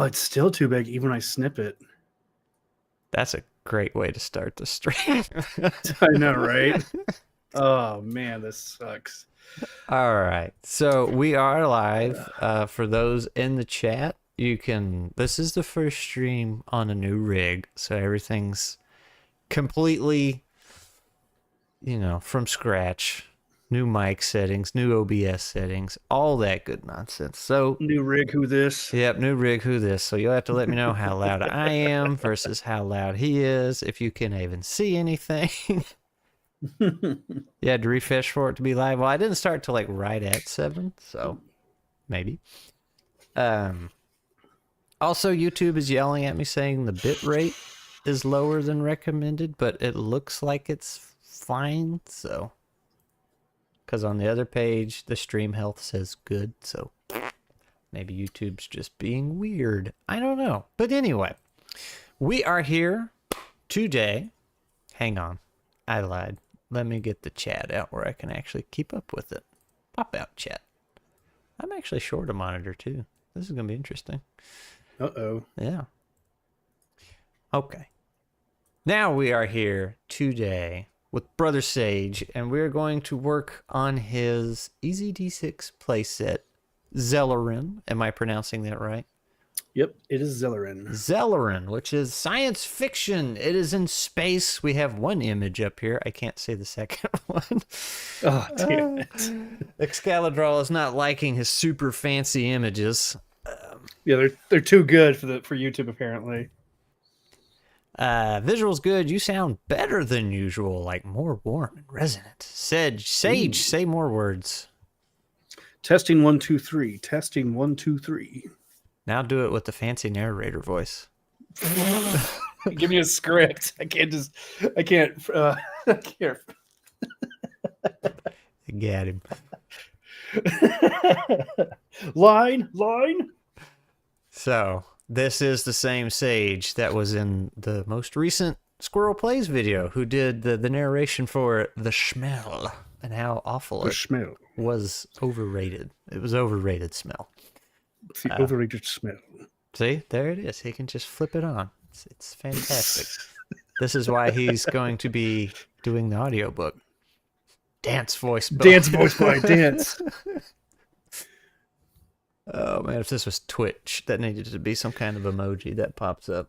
it's still too big even when I snip it. That's a great way to start the stream. I know, right? Oh man, this sucks. All right. So we are live. For those in the chat, this is the first stream on a new rig. So everything's completely, from scratch. New mic settings, new OBS settings, all that good nonsense. So New rig, who this? Yep, new rig, who this? So you'll have to let me know how loud I am versus how loud he is, if you can even see anything. You had to refresh for it to be live. Well, I didn't start till right at 7, so maybe. Also, YouTube is yelling at me saying the bit rate is lower than recommended, but it looks like it's fine, so. Because on the other page, the stream health says good, so maybe YouTube's just being weird. I don't know. But anyway, we are here today. Hang on. I lied. Let me get the chat out where I can actually keep up with it. Pop out chat. I'm actually short a monitor too. This is going to be interesting. Uh-oh. Yeah. Okay. Now we are here today with Brother Sage, and we're going to work on his EZD6 playset, Zeleryn. Am I pronouncing that right? Yep, it is Zeleryn. Zeleryn, which is science fiction. It is in space. We have one image up here. I can't see the second one. Oh, damn it. Excalibur is not liking his super fancy images. Yeah, they're too good for YouTube, apparently. Visual's good. You sound better than usual, like more warm and resonant. Sage, say more words. Testing 1 2 3. Testing 1 2 3. Now do it with the fancy narrator voice. Give me a script. I can't. I can't. Get him. Line. So this is the same Sage that was in the most recent Squirrel Plays video, who did the narration for The Smell and how awful it was overrated. It was overrated smell. It's the overrated smell. See, there it is. He can just flip it on. It's fantastic. This is why he's going to be doing the audiobook. Dance voice by Dance. Oh man, if this was Twitch, that needed to be some kind of emoji that pops up.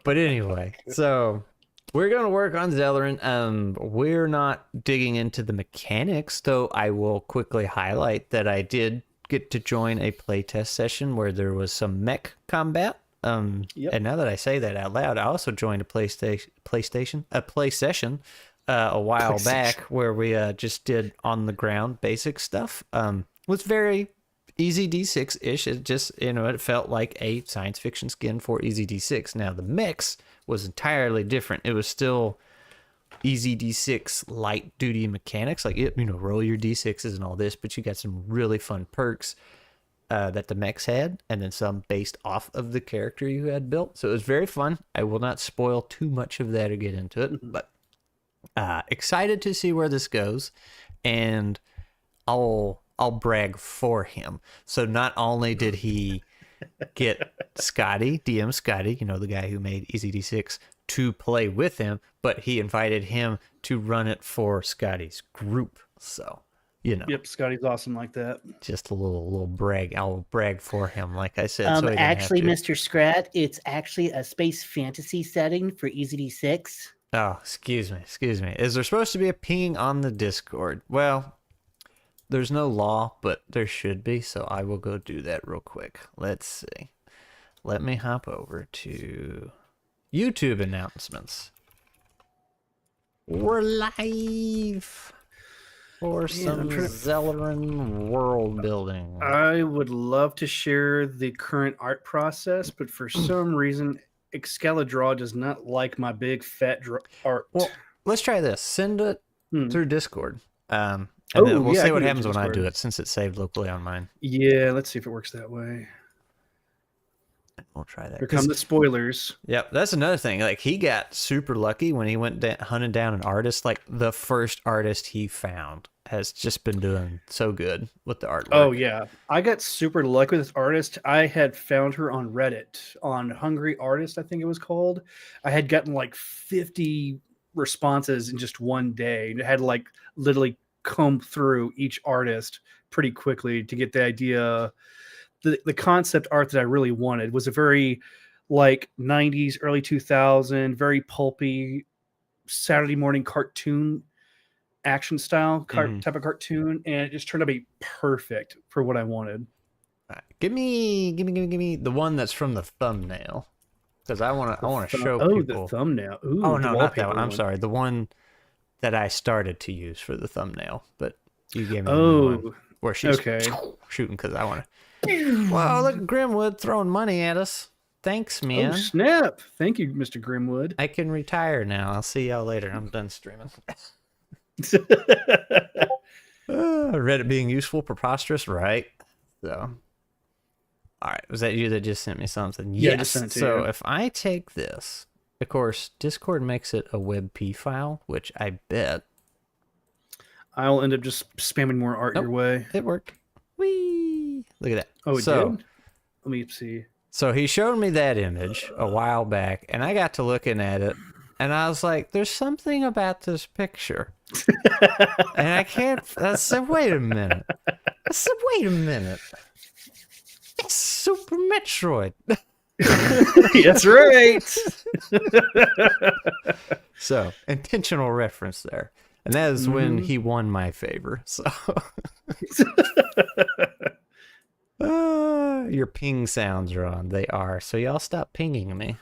But anyway, so we're going to work on Zeleryn. We're not digging into the mechanics, though I will quickly highlight that I did get to join a playtest session where there was some mech combat. And now that I say that out loud, I also joined a play session a while back where we just did on the ground basic stuff. Was very easy D6-ish. It just, it felt like a science fiction skin for Easy D6. Now the mix was entirely different. It was still Easy D6 light duty mechanics, like roll your D6s and all this, but you got some really fun perks that the mechs had, and then some based off of the character you had built. So it was very fun. I will not spoil too much of that or get into it, but excited to see where this goes, and I'll brag for him. So not only did he get Scotty, DM Scotty, the guy who made Easy D6, to play with him, but he invited him to run it for Scotty's group. So, Yep, Scotty's awesome like that. Just a little brag. I'll brag for him, like I said. So actually, Mr. Scrat, it's actually a space fantasy setting for Easy D6. Oh, excuse me. Is there supposed to be a ping on the Discord? Well, there's no law, but there should be, so I will go do that real quick. Let's see. Let me hop over to YouTube announcements. We're live for some Zeleryn world building. I would love to share the current art process, but for some reason, Excalibur does not like my big fat art. Well, let's try this. Send it through Discord. And then we'll see what happens when I do it, since it's saved locally on mine. Yeah, let's see if it works that way. We'll try that. Here come the spoilers. Yep, that's another thing. Like, he got super lucky when he went hunting down an artist. Like, the first artist he found has just been doing so good with the artwork. Oh yeah, I got super lucky with this artist. I had found her on Reddit on Hungry Artist, I think it was called. I had gotten like 50 responses in just one day. And I had to like literally comb through each artist pretty quickly to get the idea. The concept art that I really wanted was a very like 90s, early 2000, very pulpy Saturday morning cartoon action style type of cartoon, and it just turned out to be perfect for what I wanted. Give me the one that's from the thumbnail, because I want to show people. The thumbnail. Ooh, oh the no, not that one. I'm one. sorry, the one that I started to use for the thumbnail, but you gave me one where she's shooting because I want to. Wow, look, Grimwood throwing money at us. Thanks, man. Oh snap! Thank you, Mr. Grimwood. I can retire now. I'll see y'all later. I'm done streaming. Reddit being useful, preposterous, right? So, all right, was that you that just sent me something? Yeah, yes. just sent it to so you. If I take this, of course, Discord makes it a WebP file, which I bet I'll end up just spamming more art your way. It worked. Whee! Look at that. Oh, it did? Let me see. So he showed me that image a while back, and I got to looking at it, and I was like, "There's something about this picture." And I can't. I said, "Wait a minute." That's Super Metroid. That's right. So, intentional reference there. And that is when he won my favor. So, your ping sounds are on. They are. So, y'all stop pinging me.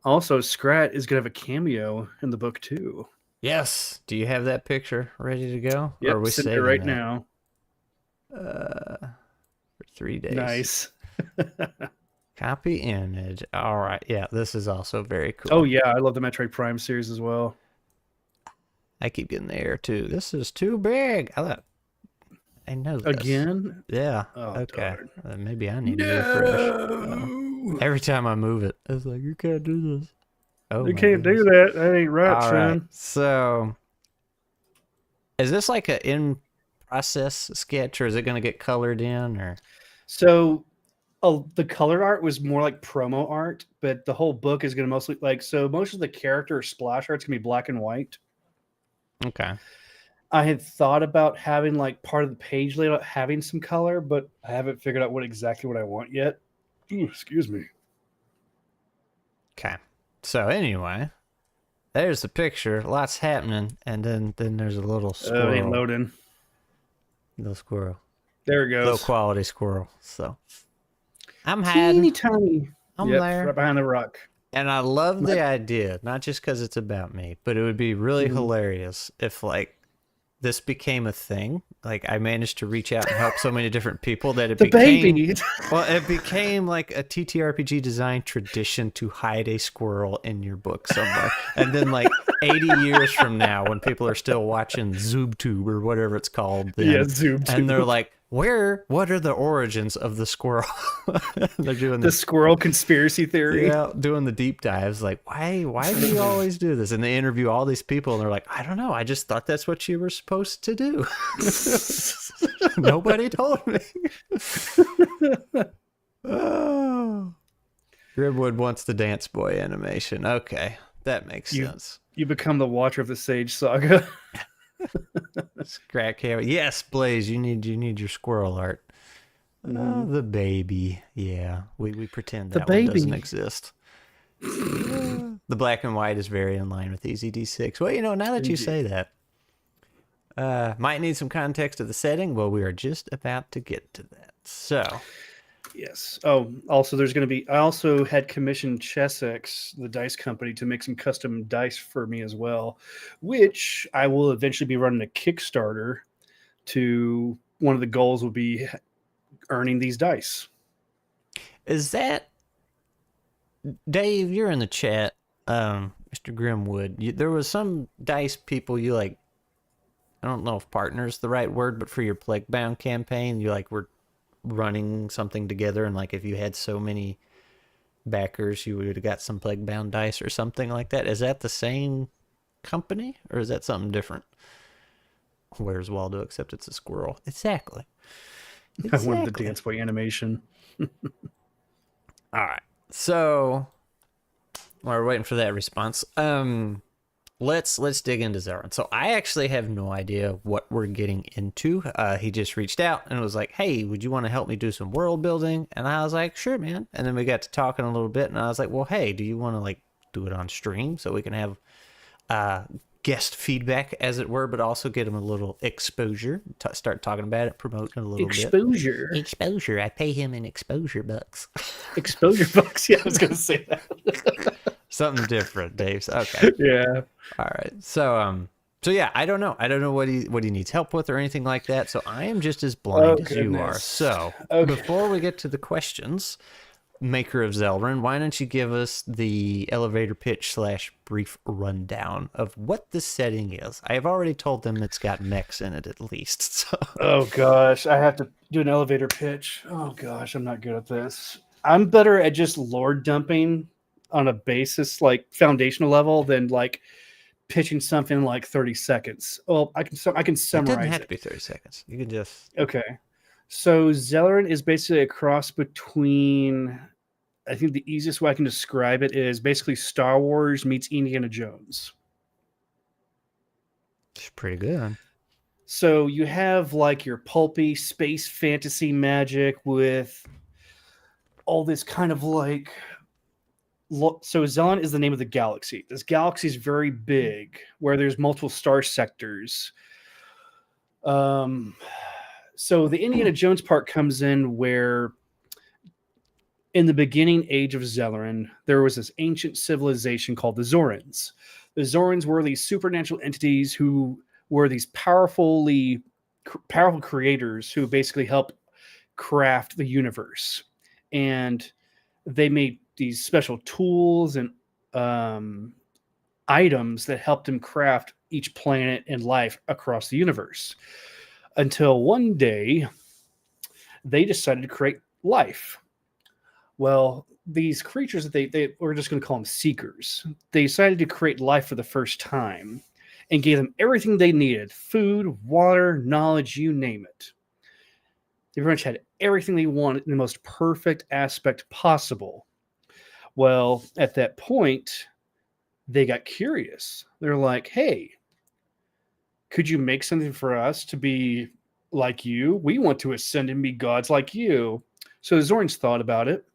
Also, Scrat is going to have a cameo in the book, too. Yes. Do you have that picture ready to go? Yep, or are we sitting saving there right that? now. For 3 days. Nice. Copy image. All right. Yeah, this is also very cool. Oh, yeah. I love the Metroid Prime series as well. I keep getting the air, too. This is too big. I know this. Again? Yeah. Oh, okay. Maybe I need to refresh. Every time I move it, it's like, you can't do this. Oh, you can't do that. That ain't right, All son. right. So, is this like an in-process sketch, or is it going to get colored in? Or So, the colored art was more like promo art, but the whole book is going to mostly most of the character splash art's going to be black and white. Okay. I had thought about having like part of the page layout having some color, but I haven't figured out exactly what I want yet. Ooh, excuse me. Okay. So anyway, there's the picture. Lots happening, and then there's a little squirrel. Oh, ain't loading. Little squirrel. There it goes. Low quality squirrel. So I'm Teeny hiding. tiny. I'm Yep, there. right behind the rock. And I love the idea, not just because it's about me, but it would be really hilarious if like this became a thing. Like I managed to reach out and help so many different people that it became baby. well, it became like a ttrpg design tradition to hide a squirrel in your book somewhere. And then like 80 years from now, when people are still watching ZoobTube or whatever it's called, then, Yeah, ZoobTube. and they're like, what are the origins of the squirrel? They're doing The squirrel conspiracy theory. yeah, doing the deep dives. Like, why do you always do this? And they interview all these people, and they're like, I don't know. I just thought that's what you were supposed to do. Nobody told me. Oh. Grimwood wants the Dance Boy animation. Okay, that makes sense. You become the watcher of the Sage Saga. Scrat Cam. Yes, Blaze, you need your squirrel art. The baby. Yeah, we pretend that one doesn't exist. The black and white is very in line with EZD6. Well, now that you say that, might need some context of the setting. Well, we are just about to get to that. So, Yes. Oh, also, there's going to be. I also had commissioned Chessex, the dice company, to make some custom dice for me as well, which I will eventually be running a Kickstarter. To one of the goals will be earning these dice. is that Dave? You're in the chat, Mr. Grimwood. There was some dice people you like. I don't know if partner is the right word, but for your Plaguebound campaign, you like were running something together, and like if you had so many backers, you would have got some Plaguebound dice or something like that. Is that the same company, or is that something different? Where's Waldo except it's a squirrel? Exactly. I wanted the dance boy animation. All right. So while we're waiting for that response, let's dig into Zeleryn. So I actually have no idea what we're getting into. He just reached out and was like, "Hey, would you want to help me do some world building?" And I was like, "Sure, man." And then we got to talking a little bit, and I was like, "Well, hey, do you want to like do it on stream so we can have guest feedback, as it were, but also get him a little exposure? Start talking about it, promoting a little Exposure. bit. Exposure. I pay him in exposure bucks. Exposure bucks. Yeah, I was gonna say that. Something different, Dave. Okay. Yeah. All right. So yeah, I don't know. I don't know what he needs help with or anything like that. So I am just as blind as you are. So before we get to the questions, maker of Zeleryn, why don't you give us the elevator pitch / brief rundown of what the setting is? I have already told them it's got mechs in it at least. So. Oh gosh, I have to do an elevator pitch. Oh gosh, I'm not good at this. I'm better at just lore dumping on a basis like foundational level than like pitching something in like 30 seconds. Well, I can summarize it. It doesn't have to be 30 seconds. You can just... Okay. So Zeleryn is basically a cross between, I think the easiest way I can describe it is basically Star Wars meets Indiana Jones. It's pretty good. So you have like your pulpy space fantasy magic with all this kind of like... So Zeleryn is the name of the galaxy. This galaxy is very big, where there's multiple star sectors. So the Indiana Jones part comes in where in the beginning age of Zeleryn, there was this ancient civilization called the Zorans. The Zorans were these supernatural entities who were these powerful creators who basically helped craft the universe. And they made these special tools and items that helped them craft each planet and life across the universe. Until one day, they decided to create life. Well, these creatures, we're just going to call them seekers. They decided to create life for the first time and gave them everything they needed: food, water, knowledge, you name it. They pretty much had everything they wanted in the most perfect aspect possible. Well, at that point, they got curious. They're like, "Hey, could you make something for us to be like you? We want to ascend and be gods like you." So the Zorans thought about it.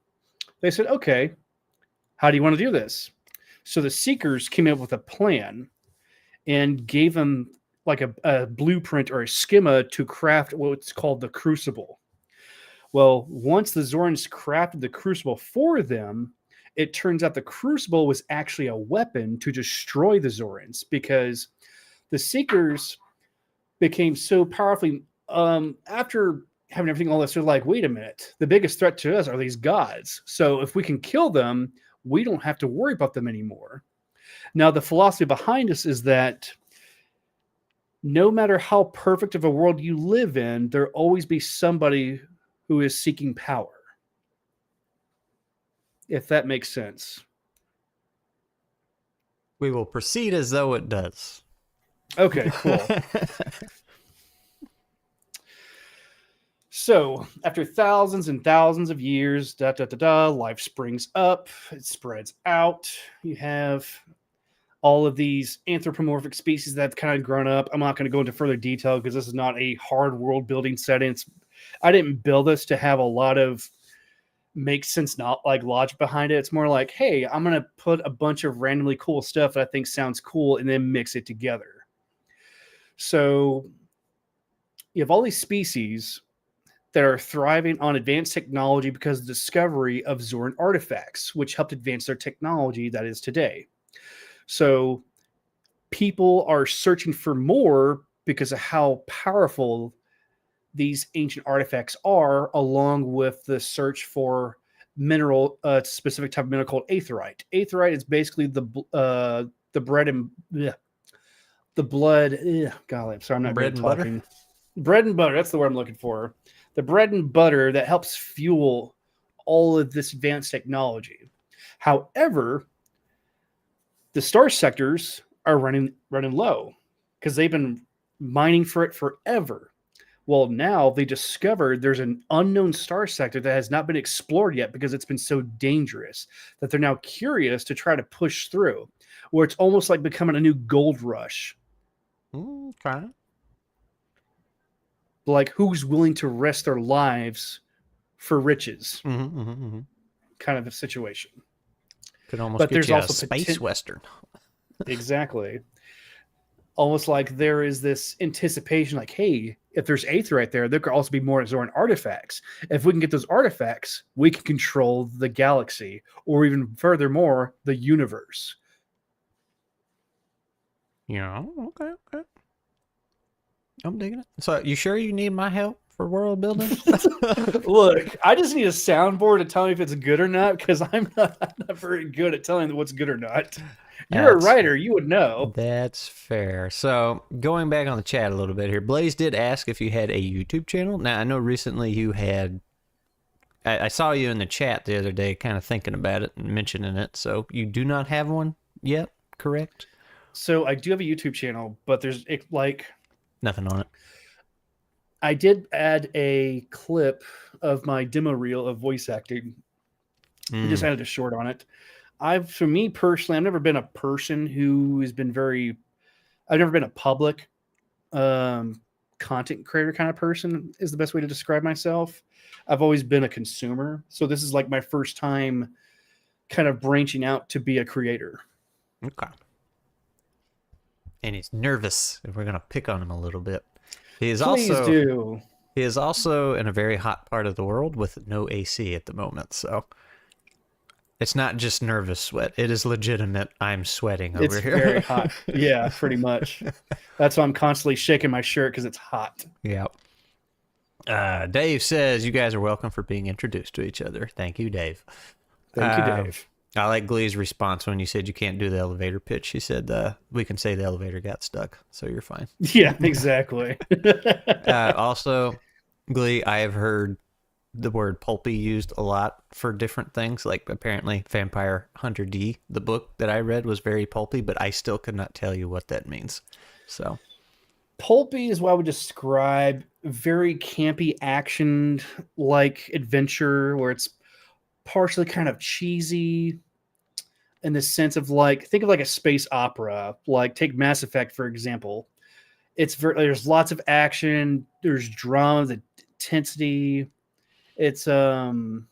They said, "Okay, how do you want to do this?" So the Seekers came up with a plan and gave them like a blueprint or a schema to craft what's called the Crucible. Well, once the Zorans crafted the Crucible for them, it turns out the Crucible was actually a weapon to destroy the Zorans, because the Seekers became so powerfully after having everything all this. They're like, wait a minute, the biggest threat to us are these gods. So if we can kill them, we don't have to worry about them anymore. Now, the philosophy behind this is that no matter how perfect of a world you live in, there'll always be somebody who is seeking power. If that makes sense. We will proceed as though it does. Okay, cool. So, after thousands and thousands of years, life springs up, it spreads out. You have all of these anthropomorphic species that have kind of grown up. I'm not going to go into further detail because this is not a hard world building setting. I didn't build this to have a lot of make sense, not like logic behind it. It's more like, hey, I'm going to put a bunch of randomly cool stuff that I think sounds cool and then mix it together. So you have all these species that are thriving on advanced technology because of the discovery of Zoran artifacts, which helped advance their technology that is today. So people are searching for more because of how powerful these ancient artifacts are, along with the search for mineral, specific type of mineral called aetherite. Aetherite is basically the bread and the blood. Golly, I'm sorry, I'm not bread good and at talking. butter? Bread and butter. That's the word I'm looking for. The bread and butter that helps fuel all of this advanced technology. However, the star sectors are running low because they've been mining for it forever. Well, now they discovered there's an unknown star sector that has not been explored yet because it's been so dangerous that they're now curious to try to push through, where it's almost like becoming a new gold rush. Okay. Like, who's willing to risk their lives for riches? Kind of a situation. Could almost But get there's you also a space western. Exactly. Almost like there is this anticipation, like, hey, if there's Aether right there, there could also be more Zoran artifacts. If we can get those artifacts, we can control the galaxy, or even furthermore, the universe. Yeah, okay. I'm digging it. So, you sure you need my help for world building? Look, I just need a soundboard to tell me if it's good or not, because I'm not very good at telling what's good or not. You're a writer, you would know. That's fair. So, going back on the chat a little bit here, Blaze did ask if you had a YouTube channel. Now, I know recently you had... I saw you in the chat the other day kind of thinking about it and mentioning it. So, you do not have one yet, correct? So, I do have a YouTube channel, but there's, nothing on it. I did add a clip of my demo reel of voice acting. I just added a short on it. For me personally, I've never been a person who has been I've never been a public content creator kind of person is the best way to describe myself. I've always been a consumer. So this is like my first time kind of branching out to be a creator. Okay. And he's nervous, and we're going to pick on him a little bit. He is also in a very hot part of the world with no AC at the moment, so it's not just nervous sweat. It is legitimate. I'm sweating over here. It's very hot. Yeah, pretty much. That's why I'm constantly shaking my shirt, because it's hot. Yeah. Dave says, you guys are welcome for being introduced to each other. Thank you, Dave. Thank you, Dave. I like Glee's response when you said you can't do the elevator pitch. She said, we can say the elevator got stuck, so you're fine. Yeah, exactly. Also, Glee, I have heard the word pulpy used a lot for different things. Like, apparently Vampire Hunter D, the book that I read, was very pulpy, but I still could not tell you what that means. So, pulpy is what I would describe very campy action like adventure, where it's partially kind of cheesy in the sense of, like, think of like a space opera, like take Mass Effect, for example. There's lots of action, there's drama, the intensity. It's hard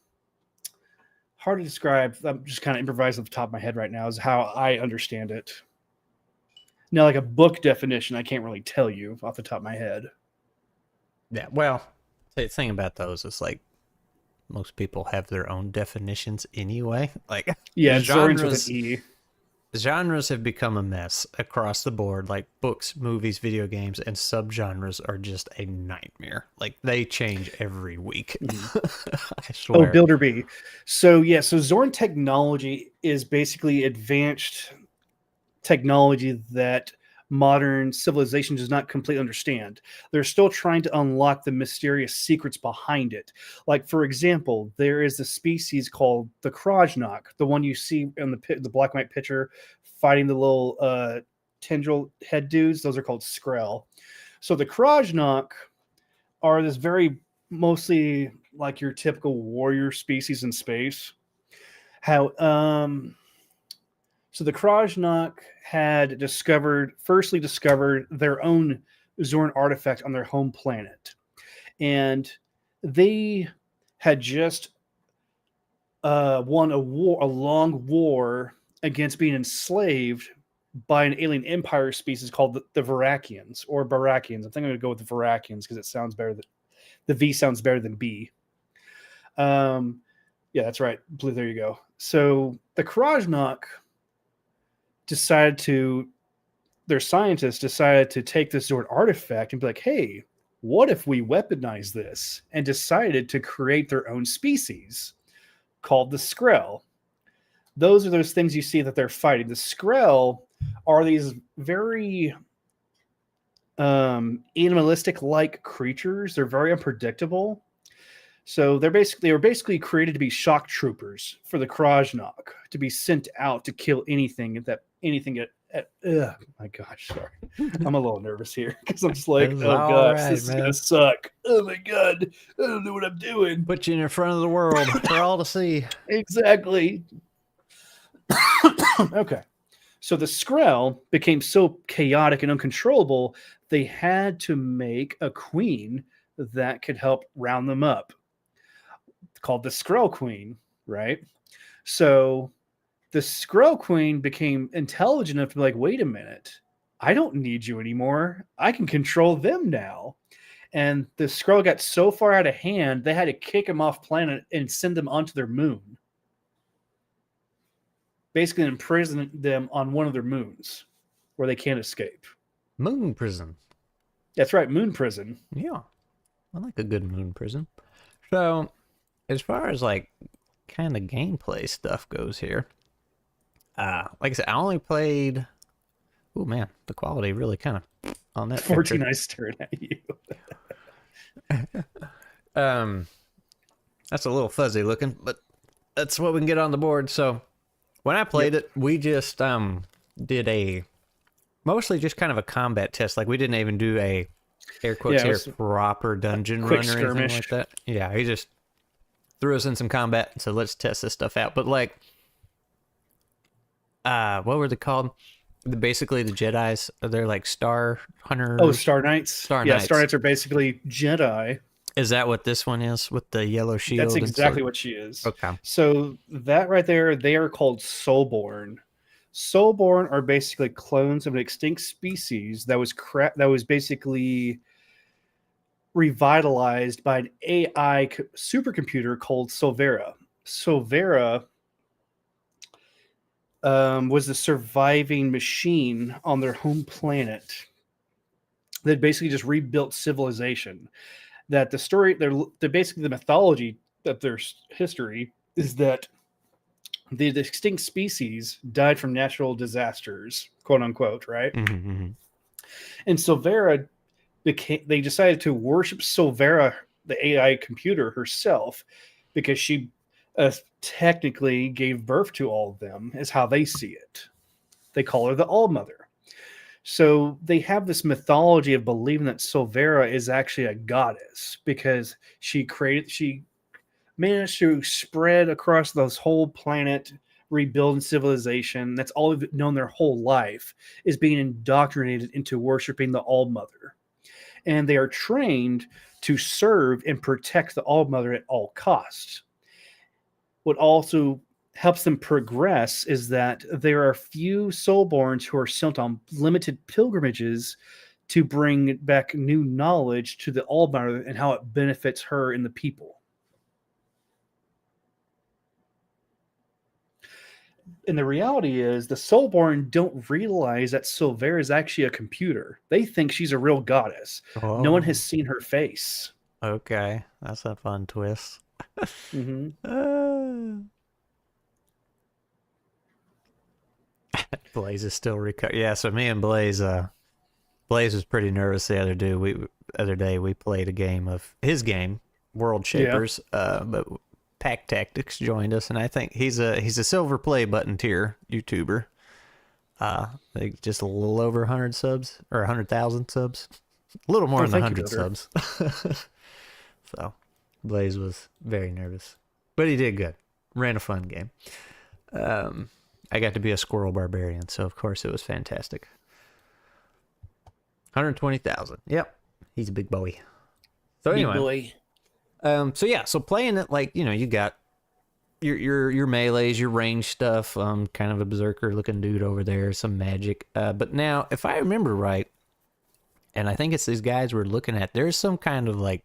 to describe. I'm just kind of improvising off the top of my head right now is how I understand it. Now, like a book definition, I can't really tell you off the top of my head. Yeah, well, the thing about those is, like, most people have their own definitions anyway. Like, yeah, genres have become a mess across the board. Like, books, movies, video games, and subgenres are just a nightmare. Like, they change every week. I swear. Oh, Builder B. So Zorn technology is basically advanced technology that modern civilization does not completely understand. They're still trying to unlock the mysterious secrets behind it. Like, for example, there is a species called the Krajnak, the one you see in the black and white picture fighting the little tendril head dudes. Those are called Squirrel. So the Krajnak are this very mostly like your typical warrior species in space. So the Krajnak had firstly discovered their own Zorn artifact on their home planet. And they had just won a long war against being enslaved by an alien empire species called the Varakians, or Barakians. I think I'm going to go with the Varakians because it sounds better. The V sounds better than B. Yeah, that's right. Blue, there you go. So the Krajnak their scientists decided to take this Zord artifact and be like, hey, what if we weaponize this? And decided to create their own species called the Squirrel. Those are those things you see that they're fighting. The Squirrel are these very animalistic-like creatures. They're very unpredictable. So they were basically created to be shock troopers for the Krajnak, to be sent out to kill anything that My gosh, sorry. I'm a little nervous here because I'm just like, It's oh all gosh, right, this is man. gonna suck. Oh my god, I don't know what I'm doing. Put you in front of the world for all to see. Exactly. Okay. So the Squirrel became so chaotic and uncontrollable, they had to make a queen that could help round them up, called the Squirrel Queen, right? So the Squirrel Queen became intelligent enough to be like, wait a minute, I don't need you anymore. I can control them now. And the Squirrel got so far out of hand, they had to kick him off planet and send them onto their moon. Basically imprison them on one of their moons where they can't escape. Moon prison. That's right, moon prison. Yeah. I like a good moon prison. So, as far as like kind of gameplay stuff goes here, like I said, I only played. Oh man, the quality really kind of on that. 14 eyes staring at you. That's a little fuzzy looking, but that's what we can get on the board. So, when I played it, we just did a mostly just kind of a combat test. Like we didn't even do a air quotes here proper dungeon run or anything like that. Yeah, he just threw us in some combat and said, let's test this stuff out. But like, what were they called? Basically the Jedis. They're like Star Hunters. Oh, Star Knights. Star Yeah, Knights. Star Knights are basically Jedi. Is that what this one is with the yellow shield? That's exactly what she is. Okay. So that right there, they are called Soulborn. Soulborn are basically clones of an extinct species that was basically revitalized by an AI supercomputer called Silvera. Silvera was the surviving machine on their home planet that basically just rebuilt civilization. That the story, they're basically the mythology of their history is that the extinct species died from natural disasters, quote unquote, right? Mm-hmm. And Silvera they decided to worship Silvera, the AI computer herself, because she technically gave birth to all of them, is how they see it. They call her the All-Mother. So they have this mythology of believing that Silvera is actually a goddess because she managed to spread across this whole planet, rebuilding civilization. That's all they've known their whole life, is being indoctrinated into worshiping the All-Mother. And they are trained to serve and protect the All-Mother at all costs. What also helps them progress is that there are few Soulborns who are sent on limited pilgrimages to bring back new knowledge to the All-Mother and how it benefits her and the people. And the reality is the Soulborn don't realize that Silvera is actually a computer. They think she's a real goddess. Oh. No one has seen her face. Okay, that's a fun twist. Mm-hmm. Blaze is still recovering. Yeah, so me and Blaze, Blaze was pretty nervous the other day. We played a game of his game, World Shapers. But Pack Tactics joined us, and I think he's a silver play button tier YouTuber. Like just a little over 100 subs or 100,000 subs, a little more than 100 subs. So Blaze was very nervous, but he did good. Ran a fun game. I got to be a squirrel barbarian, so of course it was fantastic. 120,000. Yep, he's a big boy. So anyway, big boy. So playing it, like, you know, you got your melees, your range stuff, kind of a berserker looking dude over there, some magic. But now, if I remember right, and I think it's these guys we're looking at, there's some kind of like,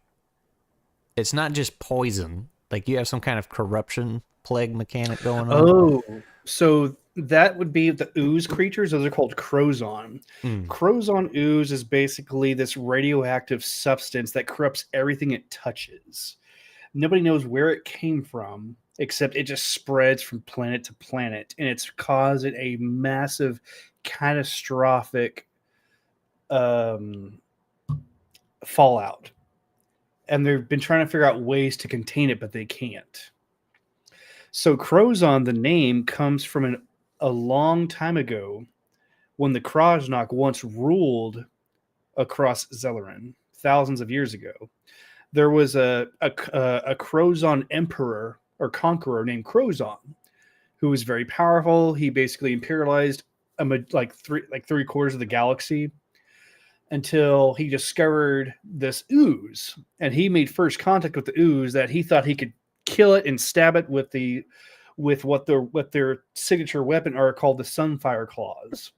it's not just poison. Like you have some kind of corruption plague mechanic going on. Oh, so that would be the ooze creatures. Those are called Crozon. Crozon ooze is basically this radioactive substance that corrupts everything it touches. Nobody knows where it came from, except it just spreads from planet to planet, and it's causing a massive, catastrophic fallout. And they've been trying to figure out ways to contain it, but they can't. So Crozon, the name, comes from a long time ago when the Krajnak once ruled across Zeleryn thousands of years ago. There was a Crozon emperor or conqueror named Crozon who was very powerful. He basically imperialized like three quarters of the galaxy until he discovered this ooze, and he made first contact with the ooze that he thought he could kill it and stab it with what their signature weapon are called the Sunfire Claws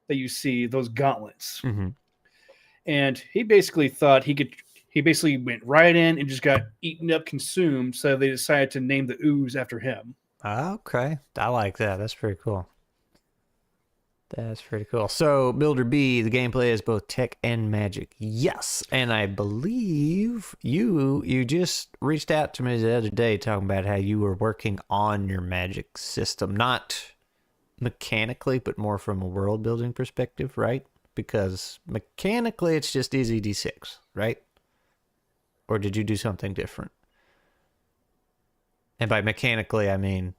that you see, those gauntlets. Mm-hmm. And he basically thought he basically went right in and just got eaten up, consumed. So they decided to name the ooze after him. Okay. I like that. That's pretty cool. That's pretty cool. So, Builder B, the gameplay is both tech and magic. Yes. And I believe you just reached out to me the other day talking about how you were working on your magic system. Not mechanically, but more from a world building perspective, right? Because mechanically, it's just easy D6, right? Or did you do something different? And by mechanically, I mean,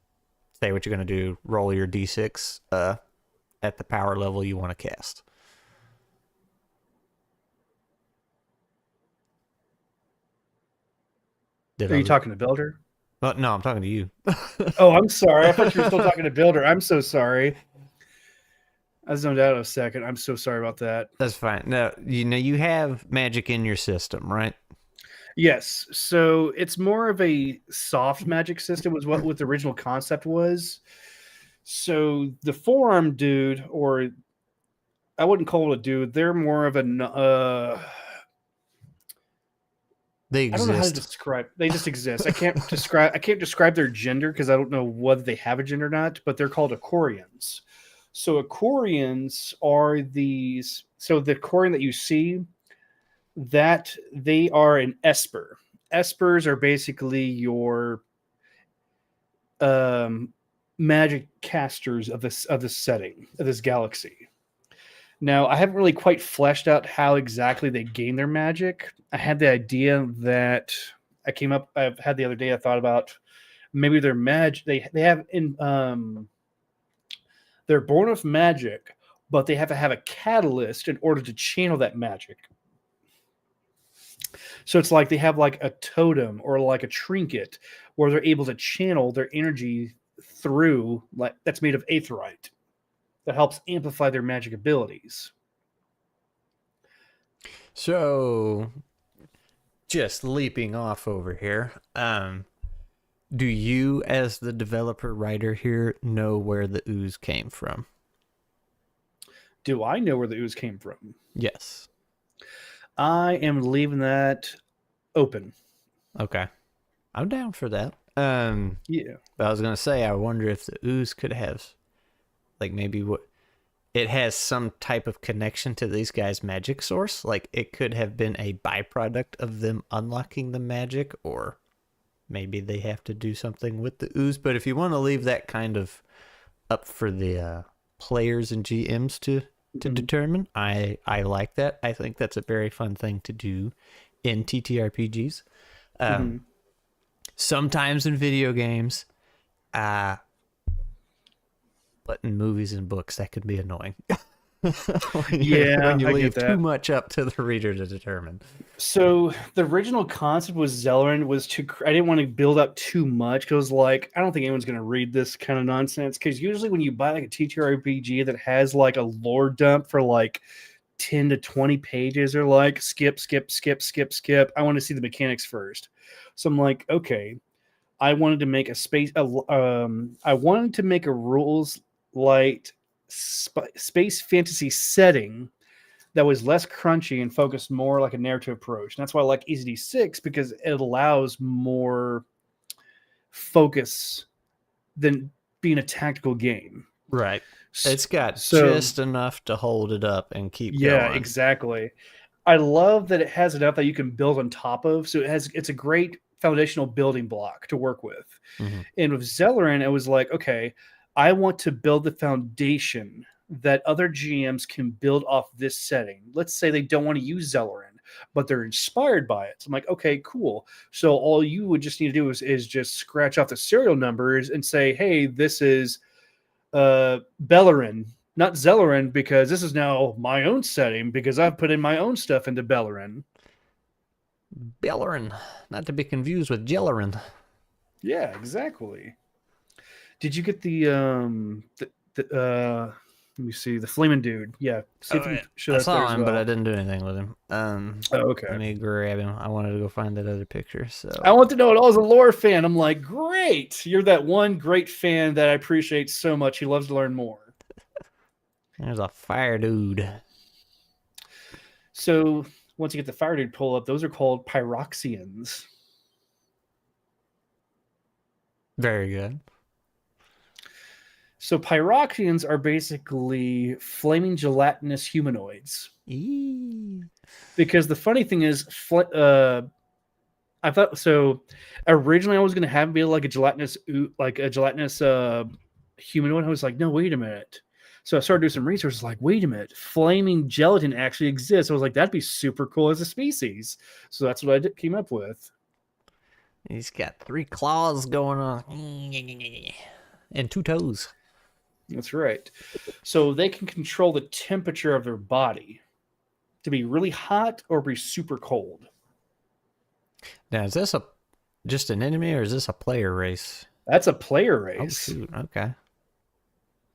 say what you're going to do, roll your D6 at the power level you want to cast. Are you talking to Builder? No, I'm talking to you. Oh, I'm sorry. I thought you were still talking to Builder. I'm so sorry. I zoned out a second. I'm so sorry about that. That's fine. Now, you have magic in your system, right? Yes. So it's more of a soft magic system was what the original concept was. So the forearm dude, or I wouldn't call it a dude, they're more of a They exist. I don't know how to describe. They just exist. I can't describe their gender because I don't know whether they have a gender or not, but they're called Aquarians. So Aquarians are these. So the Aquarian that you see, that they are an Esper. Espers are basically your magic casters of this setting, of this galaxy. Now, I haven't really quite fleshed out how exactly they gain their magic. I had the idea that I've had the other day. I thought about maybe their magic. They have in they're born with magic, but they have to have a catalyst in order to channel that magic. So it's like they have like a totem or like a trinket where they're able to channel their energy through, like, that's made of aetheryte that helps amplify their magic abilities. So, just leaping off over here, do you, as the developer writer here, know where the ooze came from? Do I know where the ooze came from? Yes. I am leaving that open. Okay. I'm down for that. Yeah. But I was going to say, I wonder if the ooze could have, like, maybe it has some type of connection to these guys' magic source. Like, it could have been a byproduct of them unlocking the magic, or maybe they have to do something with the ooze. But if you want to leave that kind of up for the players and GMs to determine, I like that. I think that's a very fun thing to do in TTRPGs. Sometimes in video games, but in movies and books, that could be annoying. when you leave too much up to the reader to determine. So the original concept with Zeleryn was I didn't want to build up too much because, like, I don't think anyone's going to read this kind of nonsense. Because usually when you buy like a TTRPG that has like a lore dump for like 10 to 20 pages, they're like skip. I want to see the mechanics first. So I'm like, okay, I wanted to make I wanted to make a rules light space fantasy setting that was less crunchy and focused more like a narrative approach. And that's why I like Easy D6, because it allows more focus than being a tactical game. Right. It's got just enough to hold it up and keep going. Yeah, exactly. I love that it has enough that you can build on top of. So it's a great foundational building block to work with. Mm-hmm. And with Zeleryn, it was like, okay, I want to build the foundation that other GMs can build off this setting. Let's say they don't want to use Zeleryn, but they're inspired by it. So I'm like, okay, cool. So all you would just need to do is just scratch off the serial numbers and say, hey, this is Bellerin, not Zeleryn, because this is now my own setting because I've put in my own stuff into Bellerin. Bellerin, not to be confused with Jellerin. Yeah, exactly. Did you get the let me see, the flaming dude? Yeah, see if you can show I that there saw as him, but well. I didn't do anything with him. Oh, okay. Let me grab him. I wanted to go find that other picture. So I want to know it all as a lore fan. I'm like, great. You're that one great fan that I appreciate so much. He loves to learn more. there's a fire dude. So once you get the fire dude pull up, those are called pyroxians. Very good. So pyroxians are basically flaming gelatinous humanoids. Eee. Because the funny thing is, I thought so. Originally, I was going to have it be like a gelatinous humanoid. I was like, no, wait a minute. So I started doing some research. Like, wait a minute, flaming gelatin actually exists. I was like, that'd be super cool as a species. So that's what I came up with. He's got 3 claws going on and 2 toes. That's right. So they can control the temperature of their body to be really hot or be super cold. Now, is this just an enemy or is this a player race? That's a player Oh, race. shoot. Okay.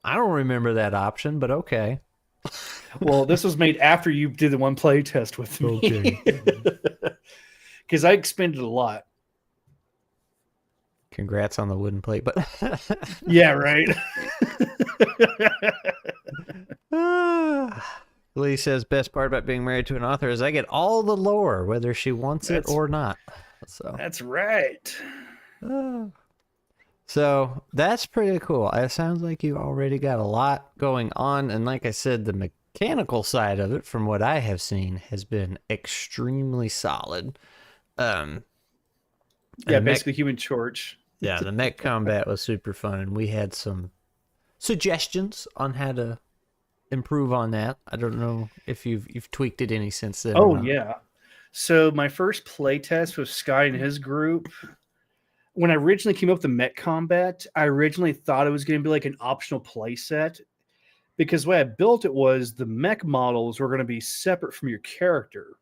I don't remember that option, but okay. Well, this was made after you did the one play test with me. Okay. Because I expanded a lot. Congrats on the wooden plate, but Yeah, right. Lee says best part about being married to an author is I get all the lore, whether she wants it or not. So That's right. So that's pretty cool. It sounds like you already got a lot going on, and like I said, the mechanical side of it, from what I have seen, has been extremely solid. Yeah, basically Human Torch. Yeah, the mech combat was super fun, and we had some suggestions on how to improve on that. I don't know if you've tweaked it any since then. Oh yeah. So my first play test with Sky and his group, when I originally came up with the mech combat, I originally thought it was going to be like an optional play set, because the way I built it was the mech models were going to be separate from your character.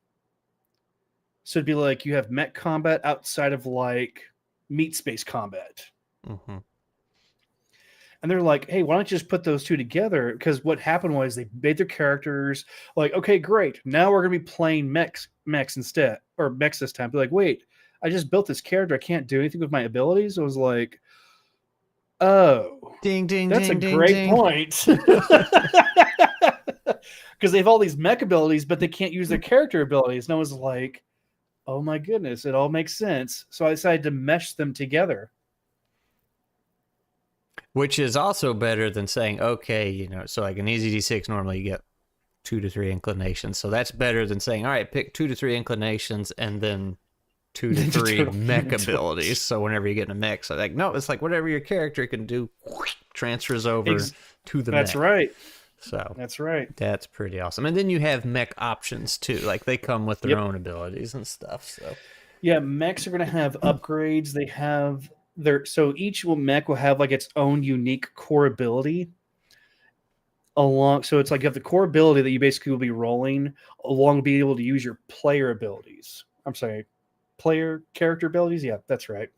So it'd be like you have mech combat outside of like meat space combat. Mm-hmm. And they're like, hey, why don't you just put those two together? Because what happened was they made their characters like, okay, great. Now we're going to be playing mechs instead, or mechs this time. Be like, wait, I just built this character. I can't do anything with my abilities. I was like, oh, ding, ding, that's ding, a ding, great ding. point. Because they have all these mech abilities, but they can't use their character abilities. And I was like, oh my goodness, it all makes sense. So I decided to mesh them together. Which is also better than saying, okay, so like an easy D6, normally you get 2 to 3 inclinations. So that's better than saying, all right, pick 2 to 3 inclinations and then 2 to 3 mech abilities. So whenever you get in a mech, so like, no, it's like whatever your character can do transfers over to the mech. That's right. So that's right. That's pretty awesome. And then you have mech options too. Like they come with their own abilities and stuff. So yeah, mechs are going to have upgrades. They have so each mech will have like its own unique core ability. So it's like you have the core ability that you basically will be rolling along with being able to use your player abilities. I'm sorry, player character abilities. Yeah, that's right.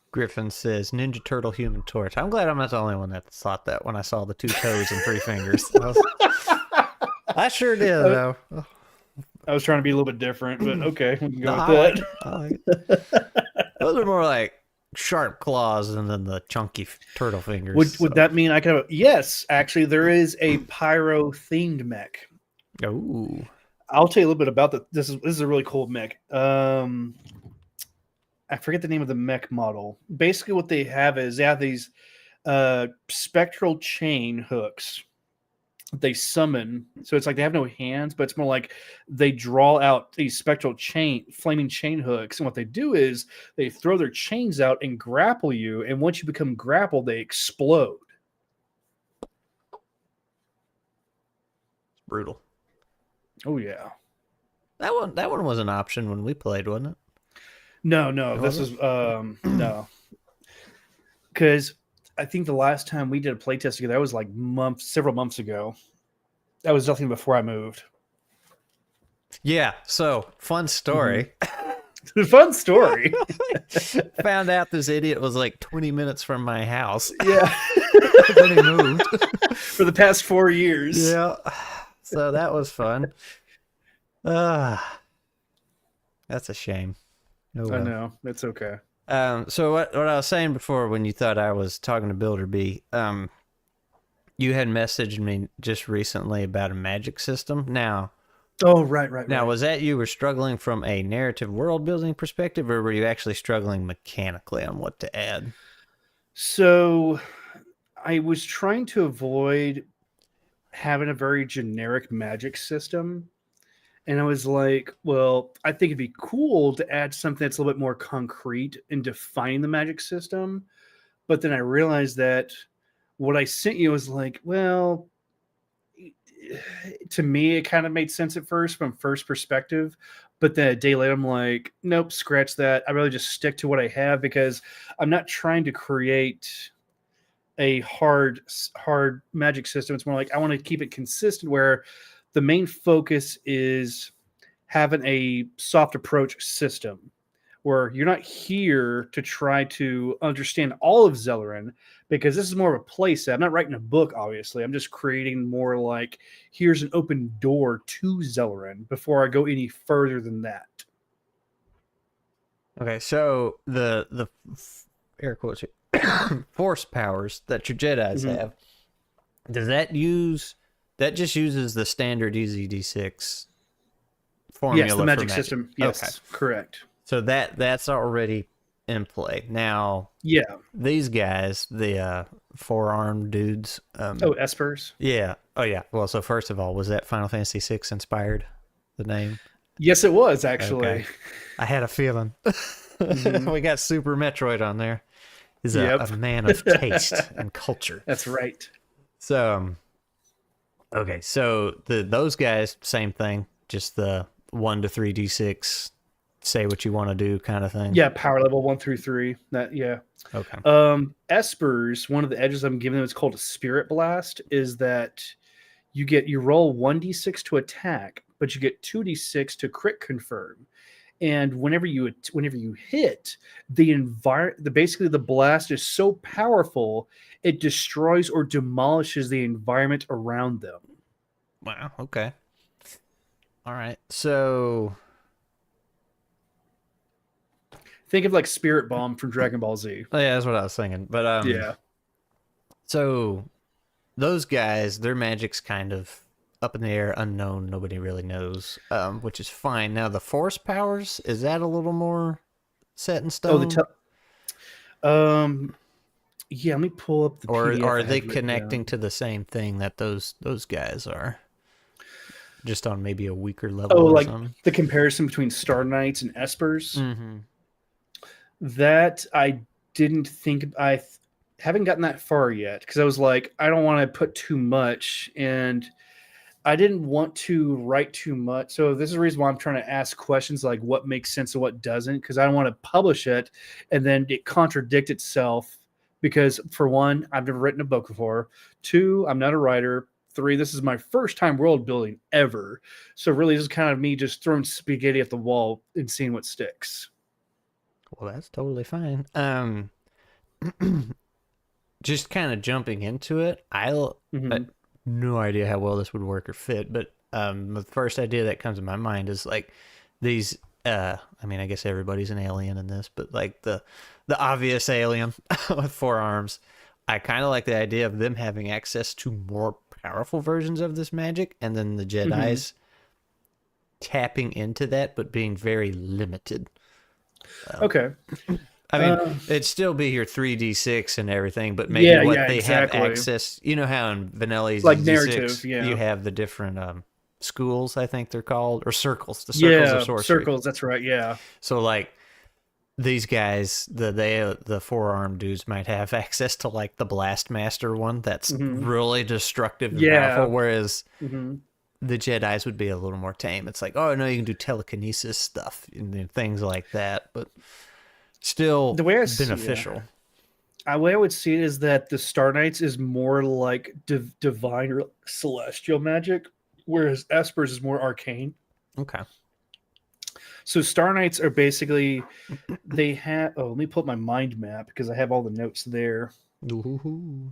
Griffin says Ninja Turtle Human Torch. I'm glad I'm not the only one that thought that when I saw the 2 toes and 3 fingers. I sure did, though. I was trying to be a little bit different, but okay, we can go with that. I like it. Those are more like sharp claws and then the chunky turtle fingers. Would that mean I could have? Yes, actually, there is a pyro themed mech. Oh, I'll tell you a little bit about that. This is a really cool mech. I forget the name of the mech model. Basically, what they have is they have these spectral chain hooks they summon. So it's like they have no hands, but it's more like they draw out these spectral flaming chain hooks. And what they do is they throw their chains out and grapple you. And once you become grappled, they explode. brutal. Oh yeah. That one was an option when we played, wasn't it? No. This is no. Because I think the last time we did a playtest together, that was like several months ago. That was nothing before I moved. Yeah. So fun story. Fun story. Found out this idiot was like 20 minutes from my house. Yeah. Then he moved. For the past 4 years. Yeah. So that was fun. That's a shame. Oh, well. I know. It's okay. So what I was saying before when you thought I was talking to Builder B, you had messaged me just recently about a magic system. Now, Right. was that you were struggling from a narrative world building perspective, or were you actually struggling mechanically on what to add? So I was trying to avoid having a very generic magic system. And I was like, well, I think it'd be cool to add something that's a little bit more concrete and define the magic system. But then I realized that what I sent you was like, well, to me, it kind of made sense at first from first perspective. But then a day later, I'm like, nope, scratch that. I'd rather just stick to what I have because I'm not trying to create a hard magic system. It's more like I want to keep it consistent where the main focus is having a soft approach system where you're not here to try to understand all of Zeleryn because this is more of a play set. I'm not writing a book, obviously. I'm just creating more like here's an open door to Zeleryn before I go any further than that. Okay, so the air quotes here, force powers that your Jedis have, does that just uses the standard Easy D6 formula? Yes, the magic system. Yes, okay. Correct. So that's already in play. Now, yeah, these guys, the four-armed dudes. Espers. Yeah. Oh, yeah. Well, so first of all, was that Final Fantasy VI inspired, the name? Yes, it was, actually. Okay. I had a feeling. We got Super Metroid on there. He's a man of taste and culture. That's right. So, okay. So those guys, same thing. Just the 1 to 3d6, say what you want to do kind of thing. Yeah, power level 1 through 3. That yeah. Okay. Espers, one of the edges I'm giving them is called a Spirit Blast, is that you roll 1d6 to attack, but you get 2d6 to crit confirm. And whenever you hit, basically the blast is so powerful it destroys or demolishes the environment around them. Wow. Okay. All right. So think of like Spirit Bomb from Dragon Ball Z. Oh, yeah, that's what I was thinking. But yeah. So those guys, their magic's kind of up in the air, unknown, nobody really knows, which is fine. Now the force powers, is that a little more set in stone? Yeah, let me pull up the or PDF are they connecting to the same thing that those guys are? Just on maybe a weaker level or like something? The comparison between Star Knights and Espers? Mm-hmm. That I didn't think, I haven't gotten that far yet because I was like, I don't want to put too much and I didn't want to write too much. So this is the reason why I'm trying to ask questions like what makes sense and what doesn't, because I don't want to publish it and then it contradict itself because for one, I've never written a book before. 2, I'm not a writer. 3, this is my first time world building ever. So really this is kind of me just throwing spaghetti at the wall and seeing what sticks. Well, that's totally fine. Just kind of jumping into it, I no idea how well this would work or fit, but the first idea that comes to my mind is like these. I mean, I guess everybody's an alien in this, but like the obvious alien with 4 arms. I kind of like the idea of them having access to more powerful versions of this magic, and then the Jedis tapping into that, but being very limited. Okay. I mean, it'd still be your 3d6 and everything, but maybe they have access. You know how in Vanelli's like D6, narrative, you have the different schools, I think they're called, or circles. The circles are sorcery. Circles, that's right, yeah. So like these guys, the 4-armed dudes might have access to like the Blast Master one that's really destructive and powerful, whereas the Jedis would be a little more tame. It's like, oh no, you can do telekinesis stuff and things like that, but still beneficial. way I would see it is that the Star Knights is more like divine or celestial magic, whereas Espers is more arcane. Okay. So Star Knights are basically they have. Oh, let me pull up my mind map because I have all the notes there. Ooh,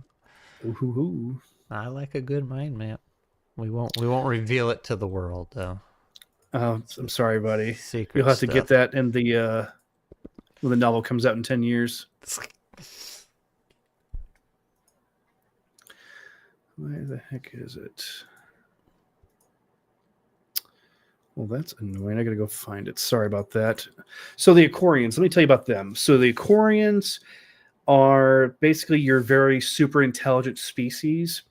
Ooh. I like a good mind map. We won't reveal it to the world though. Oh, I'm sorry, buddy. Secret You'll have to get stuff. that in the when the novel comes out in 10 years. Where the heck is it? Well, that's annoying. I gotta go find it. Sorry about that. So the Aquarians, let me tell you about them. So the Aquarians are basically your very super intelligent species.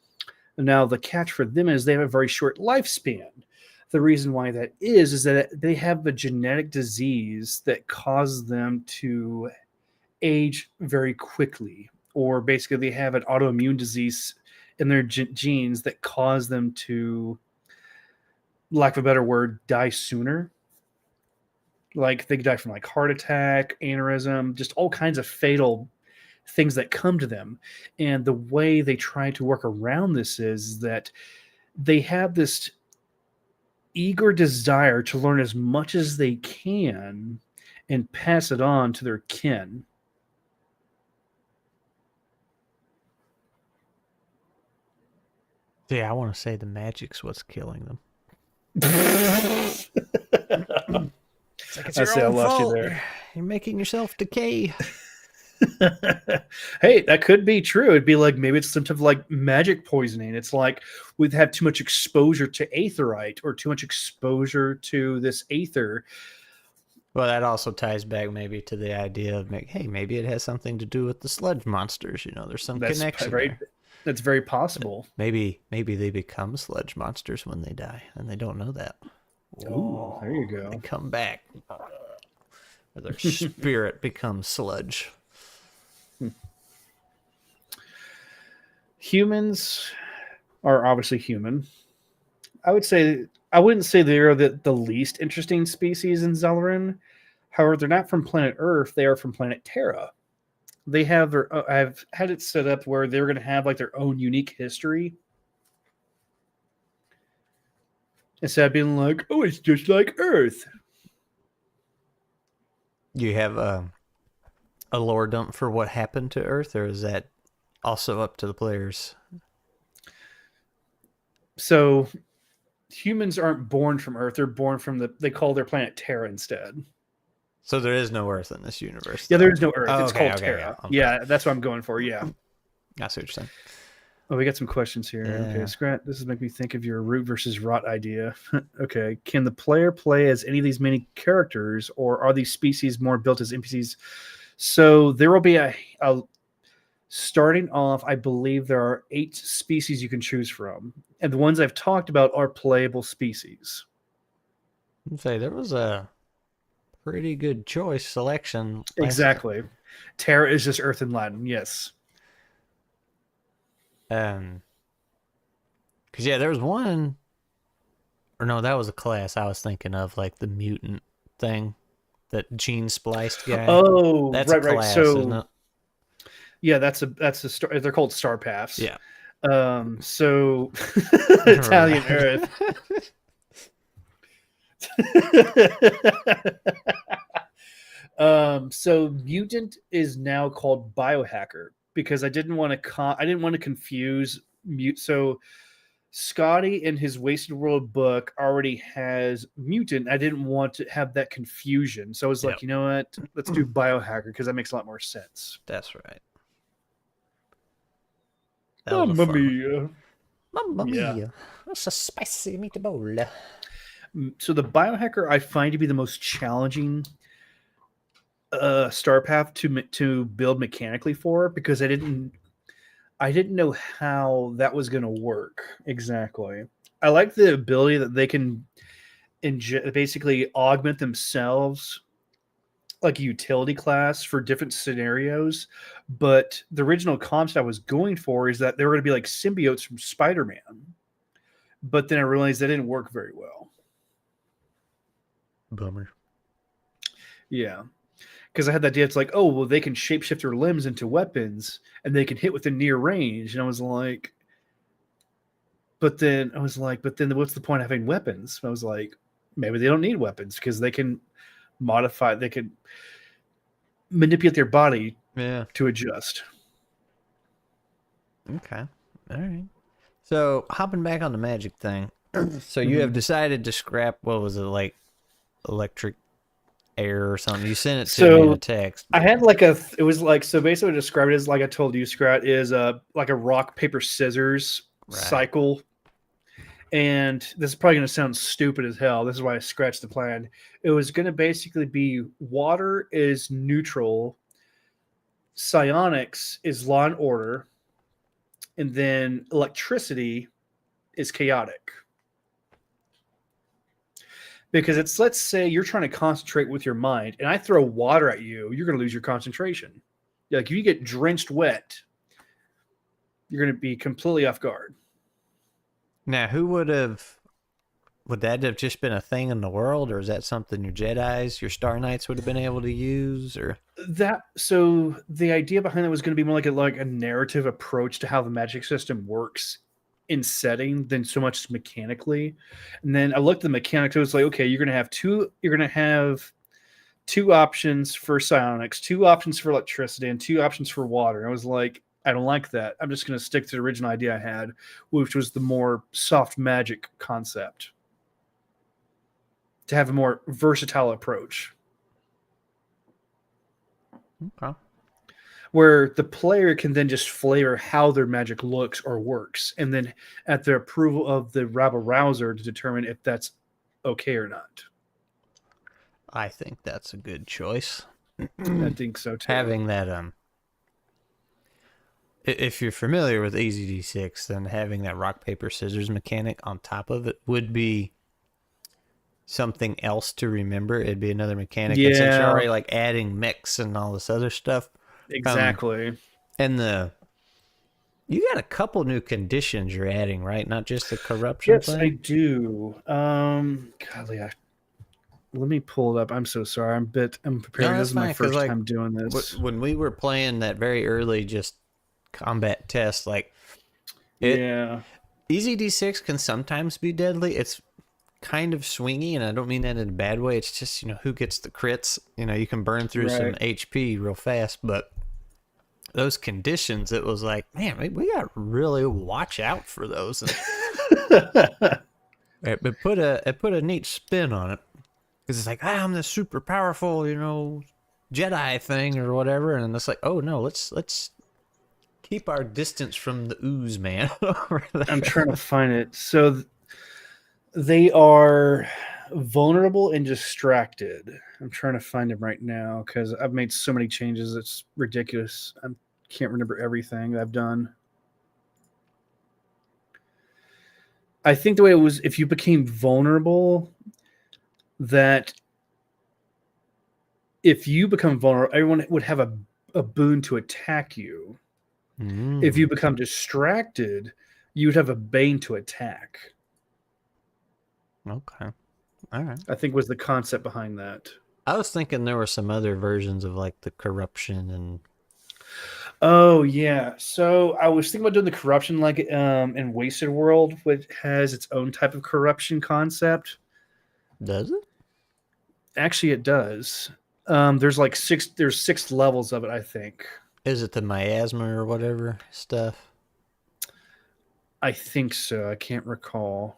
Now the catch for them is they have a very short lifespan. The reason why that is that they have a genetic disease that causes them to age very quickly, or basically they have an autoimmune disease in their genes that cause them to, lack of a better word, die sooner. Like they could die from like heart attack, aneurysm, just all kinds of fatal things that come to them. And the way they try to work around this is that they have this eager desire to learn as much as they can and pass it on to their kin. Yeah, I want to say the magic's what's killing them. It's like it's I your say I own lost you fault. there. You're making yourself decay. Hey, that could be true. It'd be like maybe it's some type of like magic poisoning. It's like we've had too much exposure to aetherite or too much exposure to this aether. Well, that also ties back maybe to the idea of hey, maybe it has something to do with the sludge monsters. You know, there's some That's connection very there. that's very possible. Maybe they become sludge monsters when they die, and they don't know that. Ooh, there you go. They come back. Or their spirit becomes sludge. Humans are obviously human. I wouldn't say they're the least interesting species in Zeleryn. However, they're not from planet Earth. They are from planet Terra. They have their. I've had it set up where they're going to have like their own unique history. Instead of being like, oh, it's just like Earth. You have a lore dump for what happened to Earth, or is that also up to the players? So humans aren't born from Earth. They're born from they call their planet Terra instead. So there is no Earth in this universe. Yeah, there is no Earth. Oh, it's okay, called okay, Terra. yeah, Yeah, that's what I'm going for. Yeah. I see what you're saying. Oh, we got some questions here. Yeah. Okay, Scrat, this is making me think of your root versus rot idea. Okay, can the player play as any of these many characters, or are these species more built as NPCs? So there will be a starting off, I believe there are 8 species you can choose from, and the ones I've talked about are playable species. I'd say there was a pretty good choice selection. Exactly. Terra is just Earth in Latin. Yes. Because yeah, there was one, or no, that was a class I was thinking of, like the mutant thing, that gene spliced guy. Oh, that's right, a class, So, isn't it? yeah, that's a star. They're called star paths. Yeah. So Italian Earth. So mutant is now called biohacker because I didn't want to confuse mute. So Scotty in his Wasted World book already has mutant. I didn't want to have that confusion, so I was like, you know what? Let's do biohacker because that makes a lot more sense. That's right. Mamma mia! Mamma mia! That's a spicy meatball. So the biohacker I find to be the most challenging star path to build mechanically for, because I didn't know how that was going to work exactly. I like the ability that they can basically augment themselves like a utility class for different scenarios, but the original concept I was going for is that they were going to be like symbiotes from Spider-Man, but then I realized that didn't work very well. Bummer. Yeah, because I had the idea. It's like, oh, well, they can shapeshift their limbs into weapons, and they can hit within near range. And I was like, but then what's the point of having weapons? I was like, maybe they don't need weapons because they can they can manipulate their body to adjust. Okay. All right. So hopping back on the magic thing. So you have decided to scrap, what was it, like electric air or something? You sent it to me in a text. I had like it was like, so basically describe it as, like I told you, Scrat, is like a rock, paper, scissors cycle. And this is probably going to sound stupid as hell. This is why I scratched the plan. It was going to basically be water is neutral, psionics is law and order, and then electricity is chaotic. Because it's, let's say you're trying to concentrate with your mind, and I throw water at you, you're going to lose your concentration. Like if you get drenched wet, you're going to be completely off guard. Now, would that have just been a thing in the world, or is that something your Jedis, your Star Knights would have been able to use, or so the idea behind that was going to be more like a narrative approach to how the magic system works in setting than so much mechanically. And then I looked at the mechanics. It was like, okay, you're going to have two options for psionics, 2 options for electricity, and 2 options for water. And I was like, I don't like that. I'm just going to stick to the original idea I had, which was the more soft magic concept, to have a more versatile approach. Okay. Where the player can then just flavor how their magic looks or works, and then at the approval of the rabble-rouser to determine if that's okay or not. I think that's a good choice. I think so too. Having that, if you're familiar with EZD6, then having that rock, paper, scissors mechanic on top of it would be something else to remember. It'd be another mechanic. Yeah. And since you're already like adding mix and all this other stuff. Exactly. And you got a couple new conditions you're adding, right? Not just the corruption Yes, thing? I do. Golly, let me pull it up. I'm so sorry. I'm prepared. No, This is my fine, 'cause, first like, time doing this. When we were playing that very early just combat test, like EZD6 can sometimes be deadly. It's kind of swingy, and I don't mean that in a bad way. It's just, who gets the crits. You can burn through some HP real fast, but those conditions, it was like, man, we got to really watch out for those. It put a neat spin on it, because it's like, I'm this super powerful, Jedi thing or whatever, and it's like, oh no, let's keep our distance from the ooze man. I'm trying to find it. So they are vulnerable and distracted. I'm trying to find them right now because I've made so many changes. It's ridiculous. I can't remember everything that I've done. I think the way it was, if you became vulnerable, that if you become vulnerable, everyone would have a boon to attack you. If you become distracted, you would have a bane to attack. Okay. All right. I think was the concept behind that. I was thinking there were some other versions of like the corruption and. Oh yeah. So I was thinking about doing the corruption like in Wasted World, which has its own type of corruption concept. Does it? Actually, it does. There's 6 levels of it, I think. Is it the miasma or whatever stuff? I think so. I can't recall.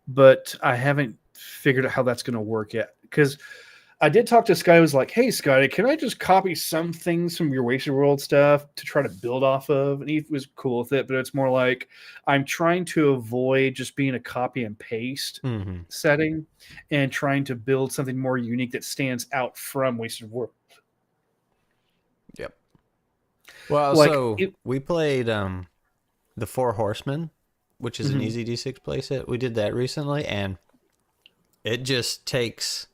But I haven't figured out how that's going to work yet. Because I did talk to this guy who was like, hey, Scotty, can I just copy some things from your Wasted World stuff to try to build off of? And he was cool with it, but it's more like I'm trying to avoid just being a copy and paste setting and trying to build something more unique that stands out from Wasted World. Yep. Well, we played the Four Horsemen, which is an EZD6 playset. We did that recently, and it just takes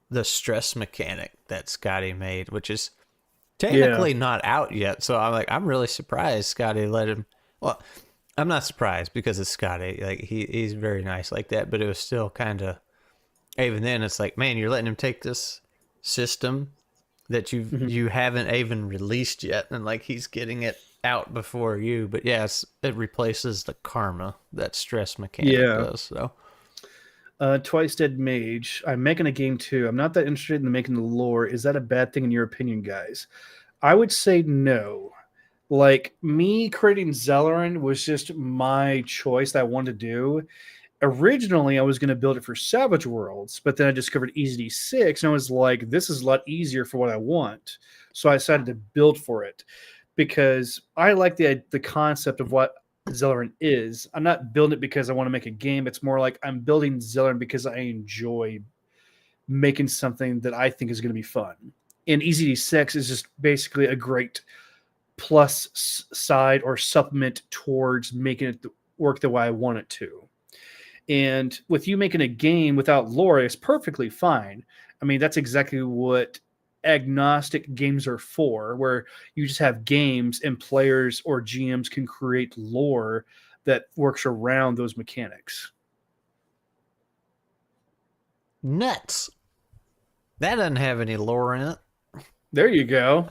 the stress mechanic that Scotty made, which is technically not out yet. So I'm really surprised Scotty let him. Well, I'm not surprised because it's Scotty. Like he's very nice like that, but it was still kind of. Even then, it's like, man, you're letting him take this system that you haven't even released yet, and like he's getting it out before you. But yes, it replaces the karma that stress mechanic does. So Twice Dead Mage. I'm making a game too. I'm not that interested in making the lore. Is that a bad thing in your opinion, guys? I would say no. Like, me creating Zeleryn was just my choice that I wanted to do. Originally, I was going to build it for Savage Worlds, but then I discovered EZD6, and I was like, this is a lot easier for what I want. So I decided to build for it because I like the concept of what Zeleryn is. I'm not building it because I want to make a game. It's more like I'm building Zeleryn because I enjoy making something that I think is going to be fun. And EZD6 is just basically a great plus side or supplement towards making it work the way I want it to. And with you making a game without lore, it's perfectly fine. I mean, that's exactly what agnostic games are for, where you just have games and players or GMs can create lore that works around those mechanics. nuts. That doesn't have any lore in it. There you go.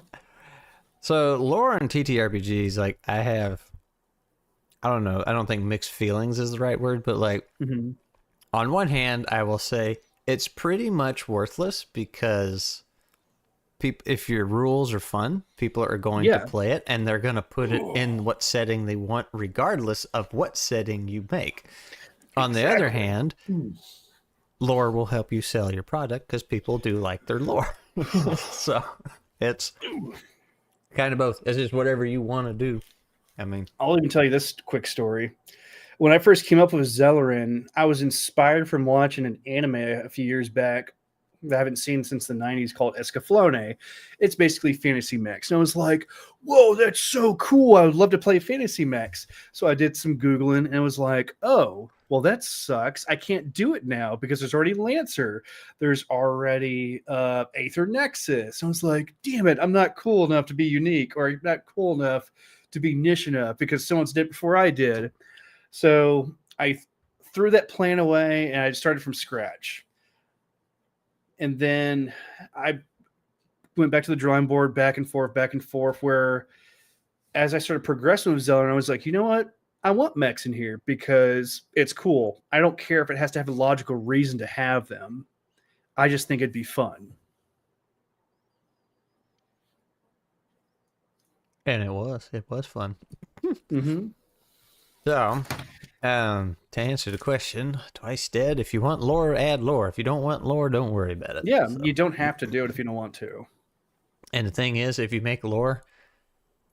So lore in TTRPGs, like I don't know, I don't think mixed feelings is the right word, but like on one hand, I will say it's pretty much worthless because if your rules are fun, people are going to play it and they're going to put it in what setting they want, regardless of what setting you make. On the other hand, lore will help you sell your product because people do like their lore. So it's kind of both. It's just whatever you want to do. I mean, I'll even tell you this quick story. When I first came up with Zeleryn, I was inspired from watching an anime a few years back that I haven't seen since the 90s called Escaflowne. It's basically fantasy mechs. And I was like, whoa, that's so cool. I would love to play fantasy mechs. So I did some Googling and I was like, oh, well, that sucks. I can't do it now because there's already Lancer. There's already Aether Nexus. I was like, damn it, I'm not cool enough to be unique, or not cool enough to be niche enough because someone's did it before I did. So I threw that plan away and I started from scratch. And then I went back to the drawing board, back and forth, where as I started progressing with Zeleryn, I was like, you know what? I want mechs in here because it's cool. I don't care if it has to have a logical reason to have them. I just think it'd be fun. and it was fun. Mm-hmm. So, to answer the question, Twice Dead, if you want lore, add lore. If you don't want lore, don't worry about it. Yeah, So. you don't have to do it if you don't want to. And the thing is, if you make lore,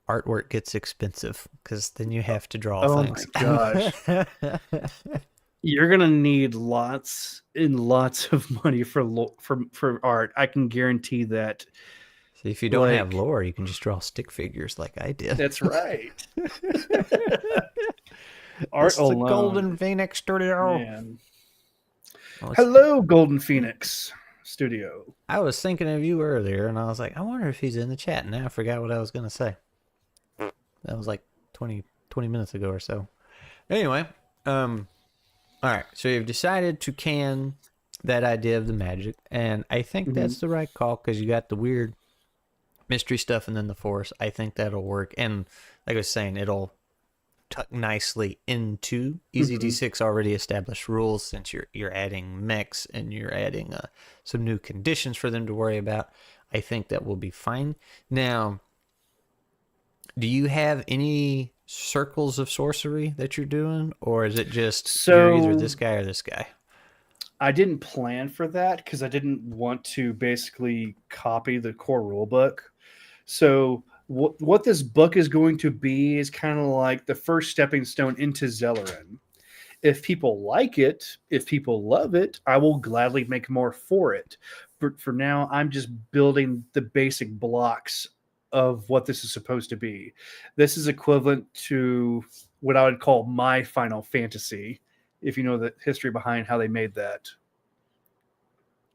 artwork gets expensive because then you have to draw things. Oh my gosh. You're going to need lots and lots of money for art. I can guarantee that. So if you don't have lore, you can just draw stick figures like I did. That's right. Art alone. The Golden Phoenix Studio. Man. Hello, Golden Phoenix Studio. I was thinking of you earlier, and I was like, I wonder if he's in the chat. And now I forgot what I was going to say. That was like 20 minutes ago or so. Anyway, all right. So you've decided to can that idea of the magic, and I think that's the right call because you got the weird mystery stuff and then the force. I think that'll work, and like I was saying, it'll tuck nicely into EZD6 already established rules, since you're adding mechs and you're adding some new conditions for them to worry about. I think that will be fine. Now, do you have any circles of sorcery that you're doing, or is it just you're either this guy or this guy? I didn't plan for that because I didn't want to basically copy the core rulebook. So what this book is going to be is kind of like the first stepping stone into Zeleryn. If people like it, if people love it, I will gladly make more for it. But for now, I'm just building the basic blocks of what this is supposed to be. This is equivalent to what I would call my Final Fantasy, if you know the history behind how they made that.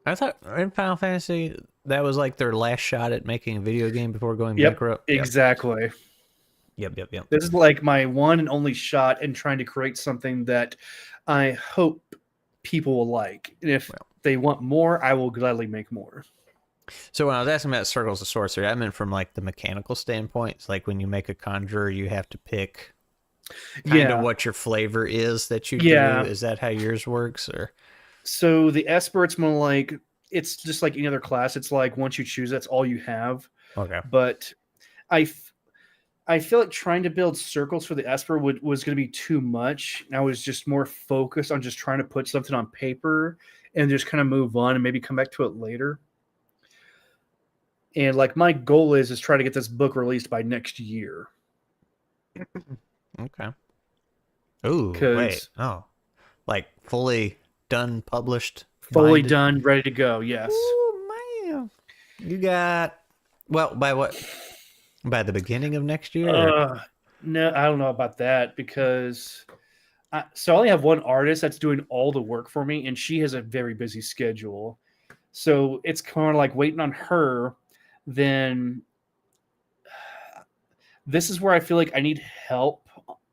I thought in Final Fantasy that was like their last shot at making a video game before going bankrupt. Exactly. Yep. This is like my one and only shot in trying to create something that I hope people will like. And if they want more, I will gladly make more. So when I was asking about circles of sorcery, I meant from like the mechanical standpoint. It's like when you make a conjurer, you have to pick kind of Yeah, what your flavor is that you do. yeah. Is that how yours works, or So the Esper, it's more like it's just like any other class. It's like once you choose, that's all you have. okay? But I, f- I feel like trying to build circles for the Esper was going to be too much. And I was just more focused on just trying to put something on paper and just kind of move on and maybe come back to it later. And like my goal is try to get this book released by next year. Okay. Ooh, wait. Because Oh, like fully done, published, fully binded. done, ready to go. Yes. Ooh, man. You got, well, by what? By the beginning of next year? Or? No, I don't know about that because so I only have one artist that's doing all the work for me, and she has a very busy schedule. So it's kind of like waiting on her. Then this is where I feel like I need help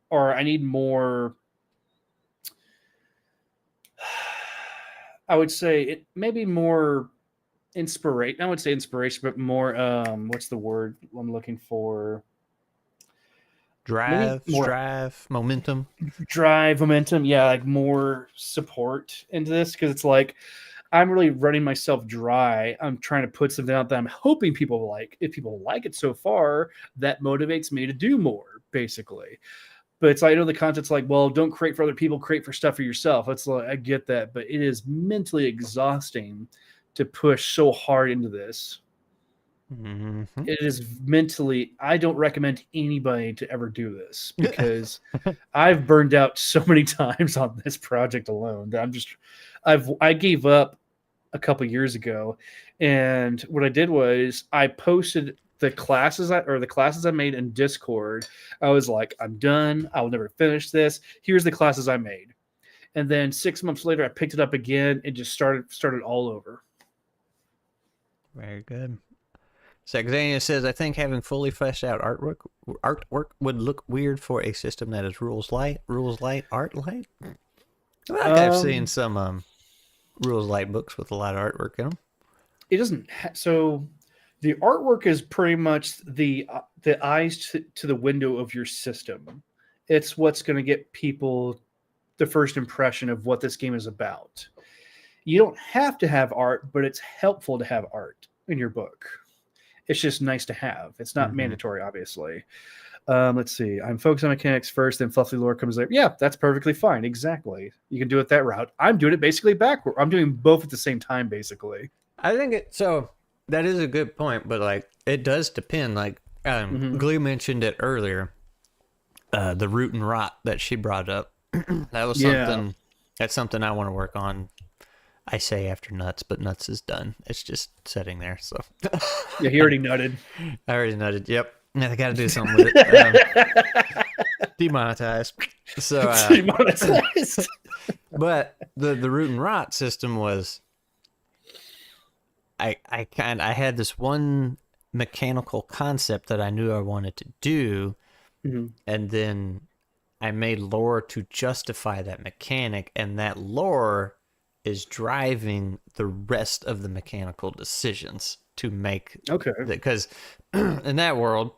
or I need more. I would say it maybe more inspiration. I would say inspiration, but more what's the word I'm looking for? Maybe Drive, more strive, momentum. drive, momentum. Yeah, like more support into this because it's like I'm really running myself dry. I'm trying to put something out that I'm hoping people like. If people like it so far, that motivates me to do more, basically. But it's like I know the concept's like, well, don't create for other people, create for stuff for yourself. It's like I get that, but it is mentally exhausting to push so hard into this. Mm-hmm. It is mentally, I don't recommend anybody to ever do this because I've burned out so many times on this project alone that I gave up a couple years ago. And what I did was I posted the classes I made in Discord. I was like, I'm done. I will never finish this. Here's the classes I made. And then 6 months later, I picked it up again and just started all over. Very good. Saxania says, I think having fully fleshed out artwork would look weird for a system that is rules light, art light. I feel like I've seen some rules light books with a lot of artwork in them. It doesn't. So the artwork is pretty much the eyes to the window of your system. It's what's going to get people the first impression of what this game is about. You don't have to have art, but it's helpful to have art in your book. It's just nice to have. It's not mandatory, obviously. Let's see. I'm focused on mechanics first, then fluffy lore comes later. Yeah, that's perfectly fine. Exactly. You can do it that route. I'm doing it basically backward. I'm doing both at the same time, basically. I think so. That is a good point, but like it does depend. Like Glee mentioned it earlier, the root and rot that she brought up. That was something. That's something I want to work on. I say after Nuts, but Nuts is done. It's just sitting there. So Yeah, he already nutted. I already nutted. Yep. I got to do something with it. Demonetized. So Demonetized. but the root and rot system was. I had this one mechanical concept that I knew I wanted to do, and then I made lore to justify that mechanic, and that lore is driving the rest of the mechanical decisions to make. Okay. Because in that world,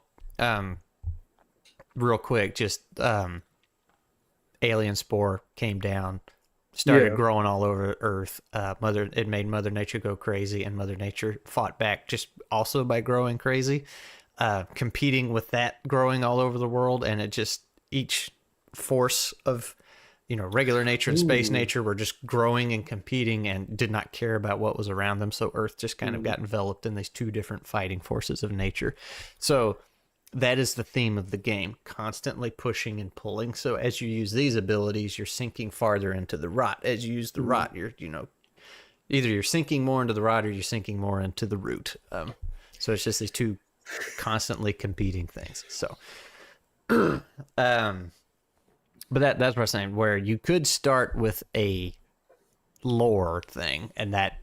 real quick, just alien spore came down, started growing all over Earth. It made Mother Nature go crazy, and Mother Nature fought back just also by growing crazy, competing with that growing all over the world, and it just each force of regular nature and space nature were just growing and competing and did not care about what was around them. So Earth just kind of got enveloped in these two different fighting forces of nature. So that is the theme of the game, constantly pushing and pulling. So as you use these abilities, you're sinking farther into the rot. As you use the rot, you're, either you're sinking more into the rot or you're sinking more into the root. So it's just these two constantly competing things. So, but that's what I'm saying, where you could start with a lore thing and that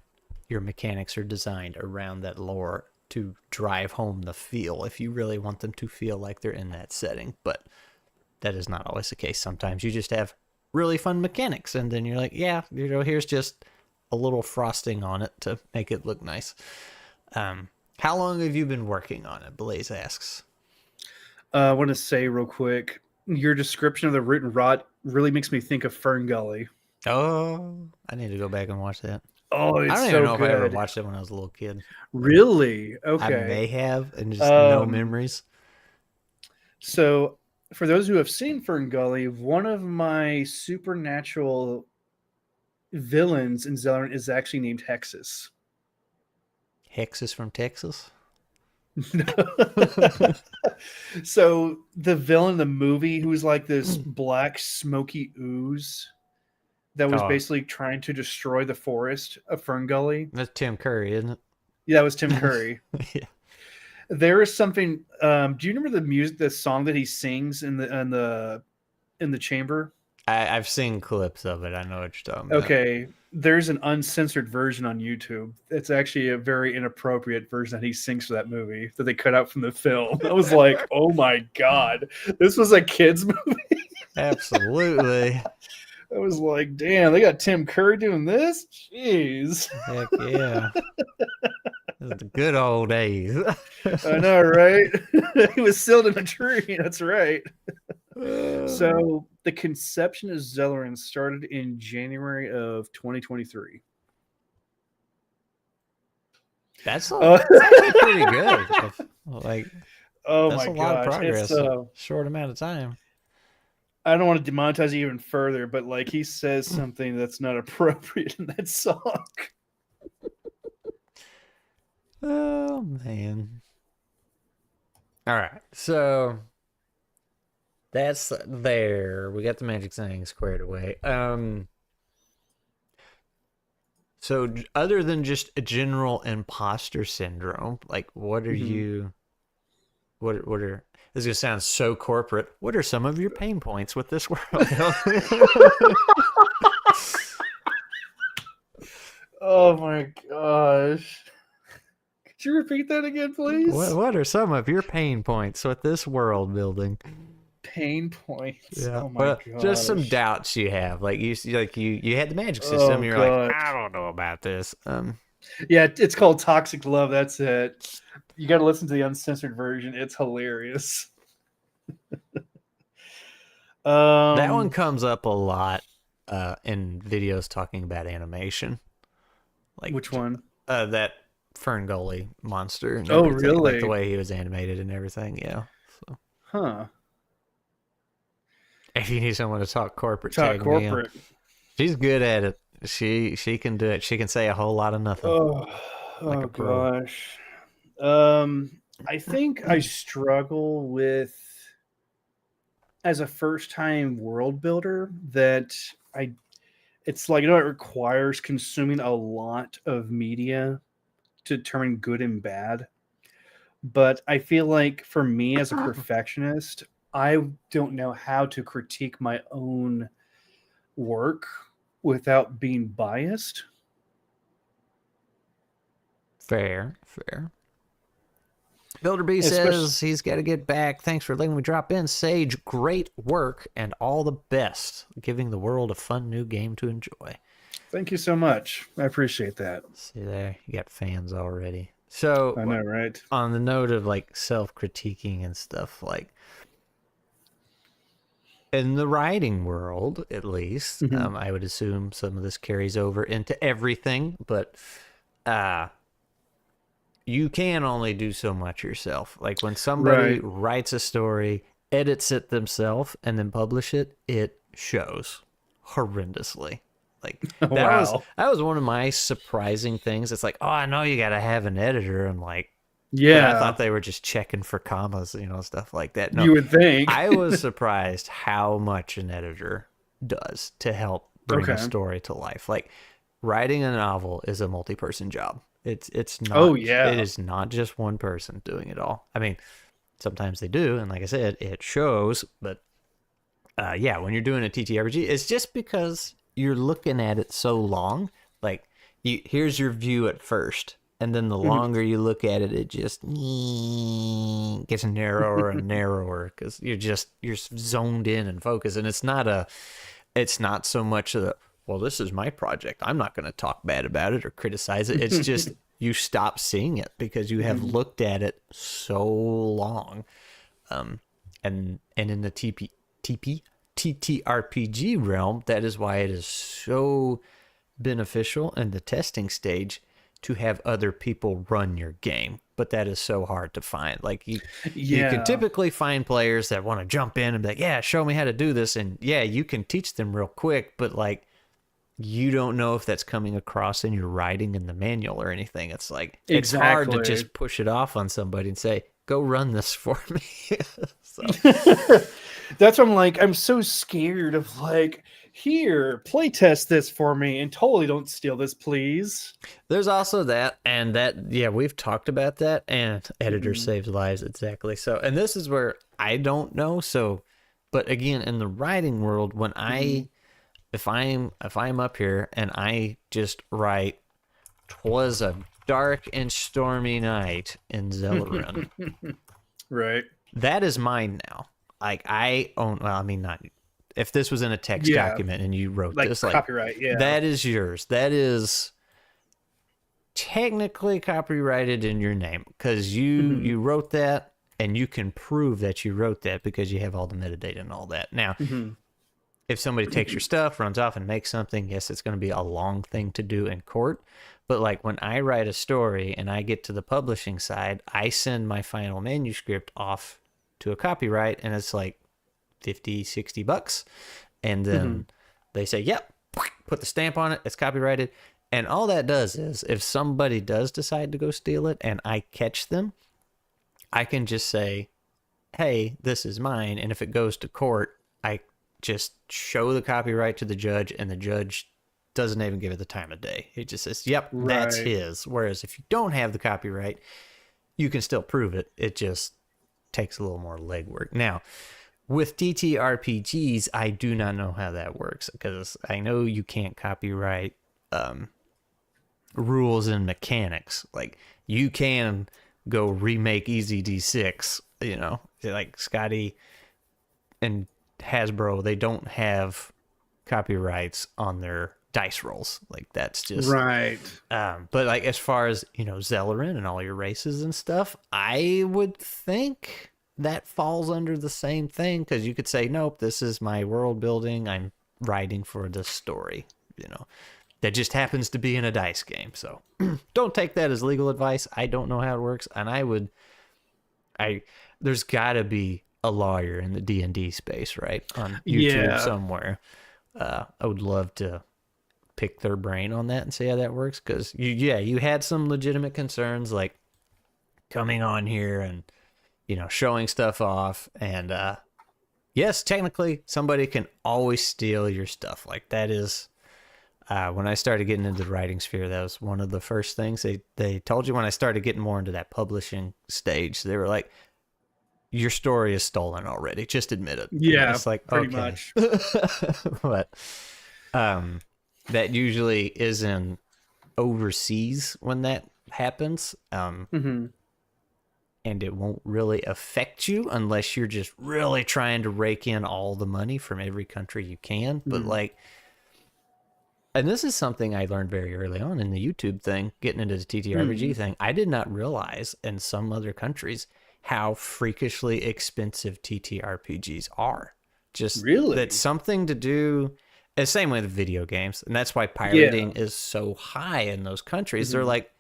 your mechanics are designed around that lore to drive home the feel if you really want them to feel like they're in that setting. But that is not always the case. Sometimes you just have really fun mechanics and then you're like, yeah, here's just a little frosting on it to make it look nice. How long have you been working on it? Blaze asks. I want to say real quick, your description of the root and rot really makes me think of Fern Gully. Oh, I need to go back and watch that. Oh, I it's don't even so know if I ever good. watched it when I was a little kid. Really? I may Okay. have, and just no memories. So, for those who have seen Fern Gully, one of my supernatural villains in Zeleryn is actually named Hexus. Hex is from Texas. So the villain in the movie, who's like this black smoky ooze that was Oh. basically trying to destroy the forest of Fern Gully. That's Tim Curry, isn't it? Yeah, that was Tim Curry. Yeah. There is something. Do you remember the song that he sings in the chamber? I've seen clips of it. I know what you're talking about. Okay, there's an uncensored version on YouTube. It's actually a very inappropriate version that he sings for that movie that they cut out from the film. I was like, oh my god, this was a kid's movie. Absolutely. I was like, damn, they got Tim Curry doing this? Jeez. Heck yeah. This is the good old days. I know, right? He was sealed in a tree. That's right. So the conception of Zeleryn started in January of 2023. That's actually pretty good. Like, Oh that's my a lot of gosh. progress. It's, in a short amount of time. I don't want to demonetize it even further, but like he says something that's not appropriate in that song. Oh man. All right. So that's there. We got the magic thing squared away. So other than just a general imposter syndrome, like what are you what are this is gonna sound so corporate. What are some of your pain points with this world? Oh my gosh. Could you repeat that again, please? What are some of your pain points with this world building? Pain points. Yeah, Oh my well, gosh. just some doubts you have. Like you had the magic system. Oh, And you're God. like, I don't know about this. Yeah, it's called Toxic Love. That's it. You got to listen to the uncensored version. It's hilarious. That one comes up a lot in videos talking about animation. Like Which one? That Fern Gully monster. And Oh, everything, like really? the way he was animated and everything. Yeah. So Huh. if you need someone to talk corporate, Talk tag me in. corporate. She's good at it. She can do it. She can say a whole lot of nothing. Oh, Like oh a pro. gosh. I think I struggle with, as a first time world builder, that it's like, it requires consuming a lot of media to determine good and bad. But I feel like for me as a perfectionist, I don't know how to critique my own work without being biased. Fair. Builder B says he's got to get back. Thanks for letting me drop in. Sage, great work and all the best. Giving the world a fun new game to enjoy. Thank you so much. I appreciate that. See there, you got fans already. So I know, right? on the note of like self-critiquing and stuff, like in the writing world, at least, I would assume some of this carries over into everything, but you can only do so much yourself. Like when somebody writes a story, edits it themselves, and then publish it, it shows horrendously. Like that was one of my surprising things. It's like, oh, I know you got to have an editor. I'm like, yeah, I thought they were just checking for commas, stuff like that. No, you would think. I was surprised how much an editor does to help bring a story to life. Like writing a novel is a multi-person job. It's not. Oh yeah, it is not just one person doing it all. I mean, sometimes they do, and like I said, it shows. But yeah, when you're doing a TTRPG, it's just because you're looking at it so long. Like here's your view at first, and then the longer you look at it, it just gets narrower and narrower because you're zoned in and focused. And it's not so much well, this is my project. I'm not going to talk bad about it or criticize it. It's just you stop seeing it because you have looked at it so long. And in the TTRPG realm, that is why it is so beneficial in the testing stage to have other people run your game. But that is so hard to find. Like you can typically find players that want to jump in and be like, yeah, show me how to do this. And yeah, you can teach them real quick, but like, you don't know if that's coming across in your writing in the manual or anything. It's like, it's hard to just push it off on somebody and say, go run this for me. So. That's what I'm like, I'm so scared of like, here, play test this for me and totally don't steal this, please. There's also that, and that, yeah, we've talked about that, and editor saves lives, exactly. So, and this is where I don't know. So, but again, in the writing world, when if I'm up here and I just write, "'Twas a dark and stormy night in Zeleryn," right? That is mine now. Like I own. Well, I mean, not if this was in a text document and you wrote like this, copyright. Yeah, that is yours. That is technically copyrighted in your name because you wrote that, and you can prove that you wrote that because you have all the metadata and all that. Now. If somebody takes your stuff, runs off and makes something, yes, it's going to be a long thing to do in court. But like when I write a story and I get to the publishing side, I send my final manuscript off to a copyright, and it's like $50-$60. And then they say, yep, put the stamp on it. It's copyrighted. And all that does is if somebody does decide to go steal it and I catch them, I can just say, hey, this is mine. And if it goes to court, I just show the copyright to the judge, and the judge doesn't even give it the time of day. He just says, yep, that's his. Whereas if you don't have the copyright, you can still prove it. It just takes a little more legwork. Now, with TTRPGs, I do not know how that works because I know you can't copyright rules and mechanics. Like, you can go remake Easy D6, you know, like Scotty and Hasbro, they don't have copyrights on their dice rolls. Like, that's just right. But like, as far as, you know, Zeleryn and all your races and stuff, I would think that falls under the same thing, because you could say, nope, this is my world building, I'm writing for this story, you know, that just happens to be in a dice game. So don't take that as legal advice. I don't know how it works, and there's gotta be a lawyer in the D&D space, right, on YouTube somewhere. I would love to pick their brain on that and see how that works, because you had some legitimate concerns, like coming on here and, you know, showing stuff off, and yes, technically somebody can always steal your stuff. Like, that is when I started getting into the writing sphere, that was one of the first things they told you when I started getting more into that publishing stage. They were like, your story is stolen already, just admit it. Yeah, it's like, pretty okay. much. But that usually is in overseas when that happens, and it won't really affect you unless you're just really trying to rake in all the money from every country you can. But like, and this is something I learned very early on in the YouTube thing, getting into the TTRPG thing. I did not realize in some other countries how freakishly expensive TTRPGs are. Just really, that's something to do. The same way with video games, and that's why pirating is so high in those countries. They're like,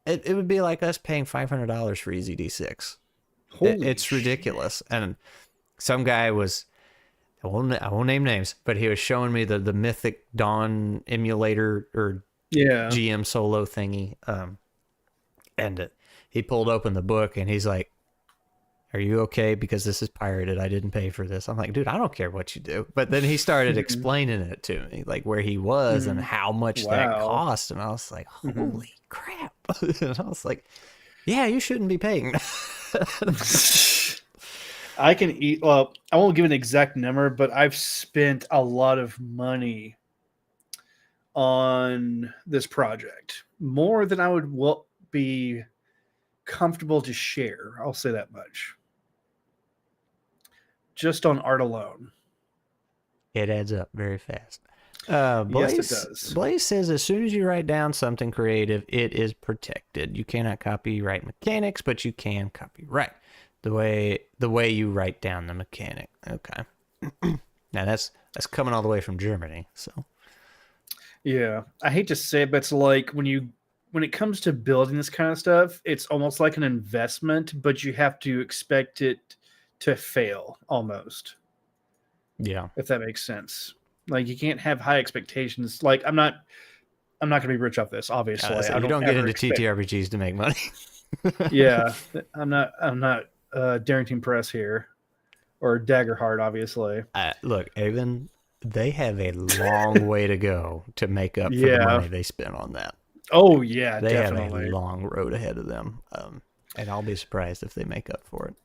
it would be like us paying $500 for Easy D6. It's ridiculous. And some guy was, I won't name names, but he was showing me the Mythic Dawn emulator or GM solo thingy, and he pulled open the book and he's like, are you okay? Because this is pirated. I didn't pay for this. I'm like, dude, I don't care what you do. But then he started explaining it to me, like where he was and how much that cost. And I was like, holy crap. And I was like, yeah, you shouldn't be paying. I can eat. Well, I won't give an exact number, but I've spent a lot of money on this project, more than I would be comfortable to share. I'll say that much. Just on art alone. It adds up very fast. Yes, it Blaze, does. Blaze says as soon as you write down something creative, it is protected. You cannot copyright mechanics, but you can copyright the way you write down the mechanic. Okay. Now that's coming all the way from Germany. So Yeah, I hate to say it, but it's like when it comes to building this kind of stuff, it's almost like an investment, but you have to expect it to fail almost, yeah, if that makes sense. Like you can't have high expectations. Like I'm not going to be rich off this, obviously. so I you don't don't get ever into expect. TTRPGs to make money. Yeah, I'm not Darrington Press here or Daggerheart, obviously. Look, Avon, they have a long way to go to make up for the Yeah. money they spent on that. Oh yeah, They have definitely. a long road ahead of them, and I'll be surprised if they make up for it.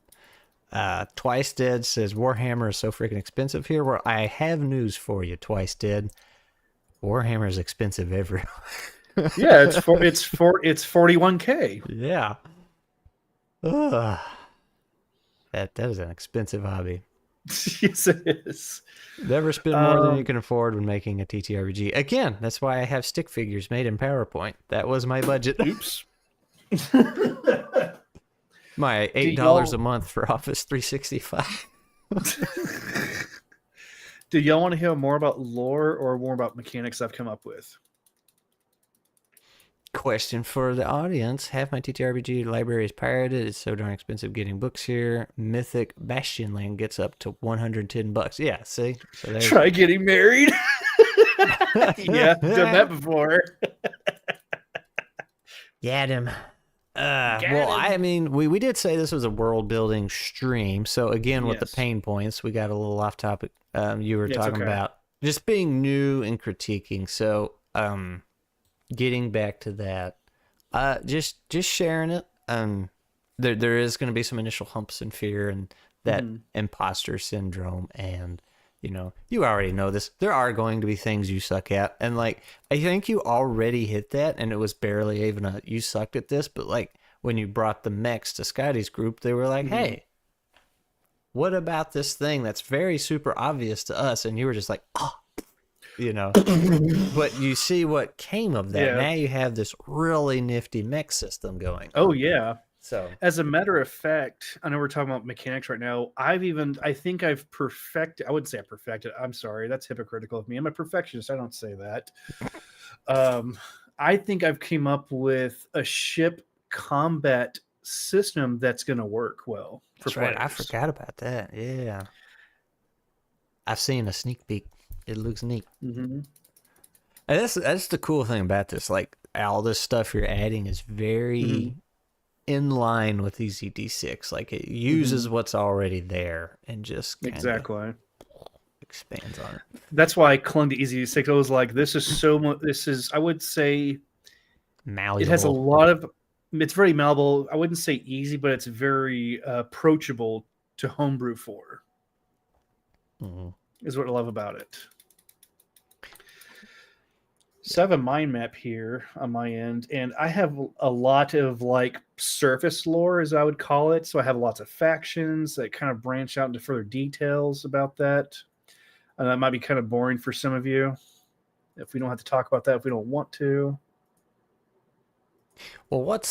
Twice Dead says Warhammer is so freaking expensive here. Well, I have news for you, Twice Dead. Warhammer is expensive everywhere. Yeah, it's 41K. Yeah. Ugh. That is an expensive hobby. Yes, it is. Never spend more than you can afford when making a TTRPG. Again, that's why I have stick figures made in PowerPoint. That was my budget. Oops. My $8 y'all- a month for Office 365. Do y'all want to hear more about lore or more about mechanics I've come up with? Question for the audience. Half my TTRPG library is pirated. It's so darn expensive getting books here. Mythic Bastionland gets up to $110. Yeah, see? So there's... Try getting married. Yeah, done that before. Got him. Got Well, him. I mean, we did say this was a world building stream. So again, with the Yes. pain points, we got a little off topic. You were Yeah, it's talking okay. about just being new and critiquing. So getting back to that, just sharing it. There is going to be some initial humps and fear and that imposter syndrome, and you already know this. There are going to be things you suck at, and like I think you already hit that, and it was barely even a you sucked at this. But like when you brought the mechs to Scotty's group, they were like, "Hey, what about this thing that's very super obvious to us?" And you were just like, "Oh." But you see what came of that. Yeah. Now you have this really nifty mech system going. Oh yeah. So As a matter of fact, I know we're talking about mechanics right now. I think I've perfected. I wouldn't say I perfected. I'm sorry, that's hypocritical of me. I'm a perfectionist. I don't say that. I think I've came up with a ship combat system that's going to work well for that's right. I players. forgot about that. Yeah. I've seen a sneak peek. It looks neat. Mm-hmm. And that's the cool thing about this. Like all this stuff you're adding is very in line with EZD6. Like it uses what's already there and just kinda Exactly. expands on it. That's why I clung to EZ6. I was like, this is so much. This is, I would say, Malleable. it has a lot of. It's very malleable. I wouldn't say easy, but it's very approachable to homebrew for. Is what I love about it. So I have a mind map here on my end, and I have a lot of like surface lore, as I would call it. So I have lots of factions that kind of branch out into further details about that. And that might be kind of boring for some of you if we don't have to talk about that if we don't want to. Well, what's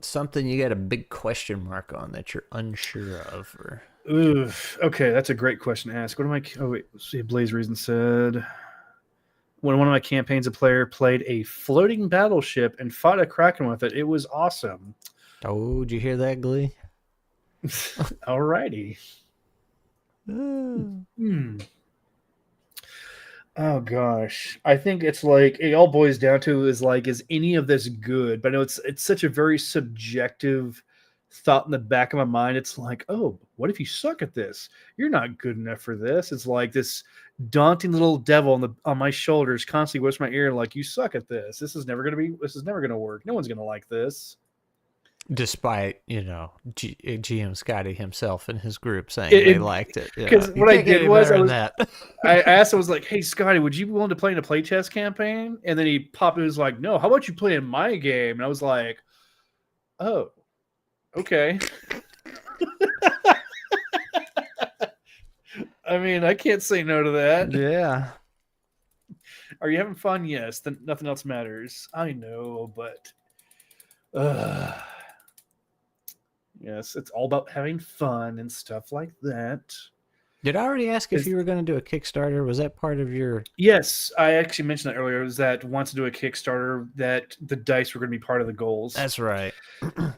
something you got a big question mark on that you're unsure of? Or Ooh, okay, that's a great question to ask. What am I? Oh wait, let's see. Blaze Reason said, when one of my campaigns, a player played a floating battleship and fought a kraken with it. It was awesome. oh, did you hear that, Glee? Alrighty. Oh gosh, I think it's like it all boils down to is like, is any of this good? But I know it's such a very subjective thought in the back of my mind. It's like, oh, what if you suck at this? You're not good enough for this. It's like this daunting little devil on my shoulders constantly whispers my ear, like, you suck at this. This is never gonna work. No one's gonna like this. Despite GM Scotty himself and his group saying It- they liked it. because You what I can't get did any was better I than was- that. I asked him, I was like, hey, Scotty, would you be willing to play in a playtest campaign? And then he popped in and was like, no, how about you play in my game? And I was like, oh, okay. I mean, I can't say no to that. Yeah. Are you having fun? Yes. Then nothing else matters. I know, but yes, it's all about having fun and stuff like that. Did I already ask if you were going to do a Kickstarter? Was that part of your... Yes, I actually mentioned that earlier. Was that once to do a Kickstarter, that the dice were going to be part of the goals. That's right.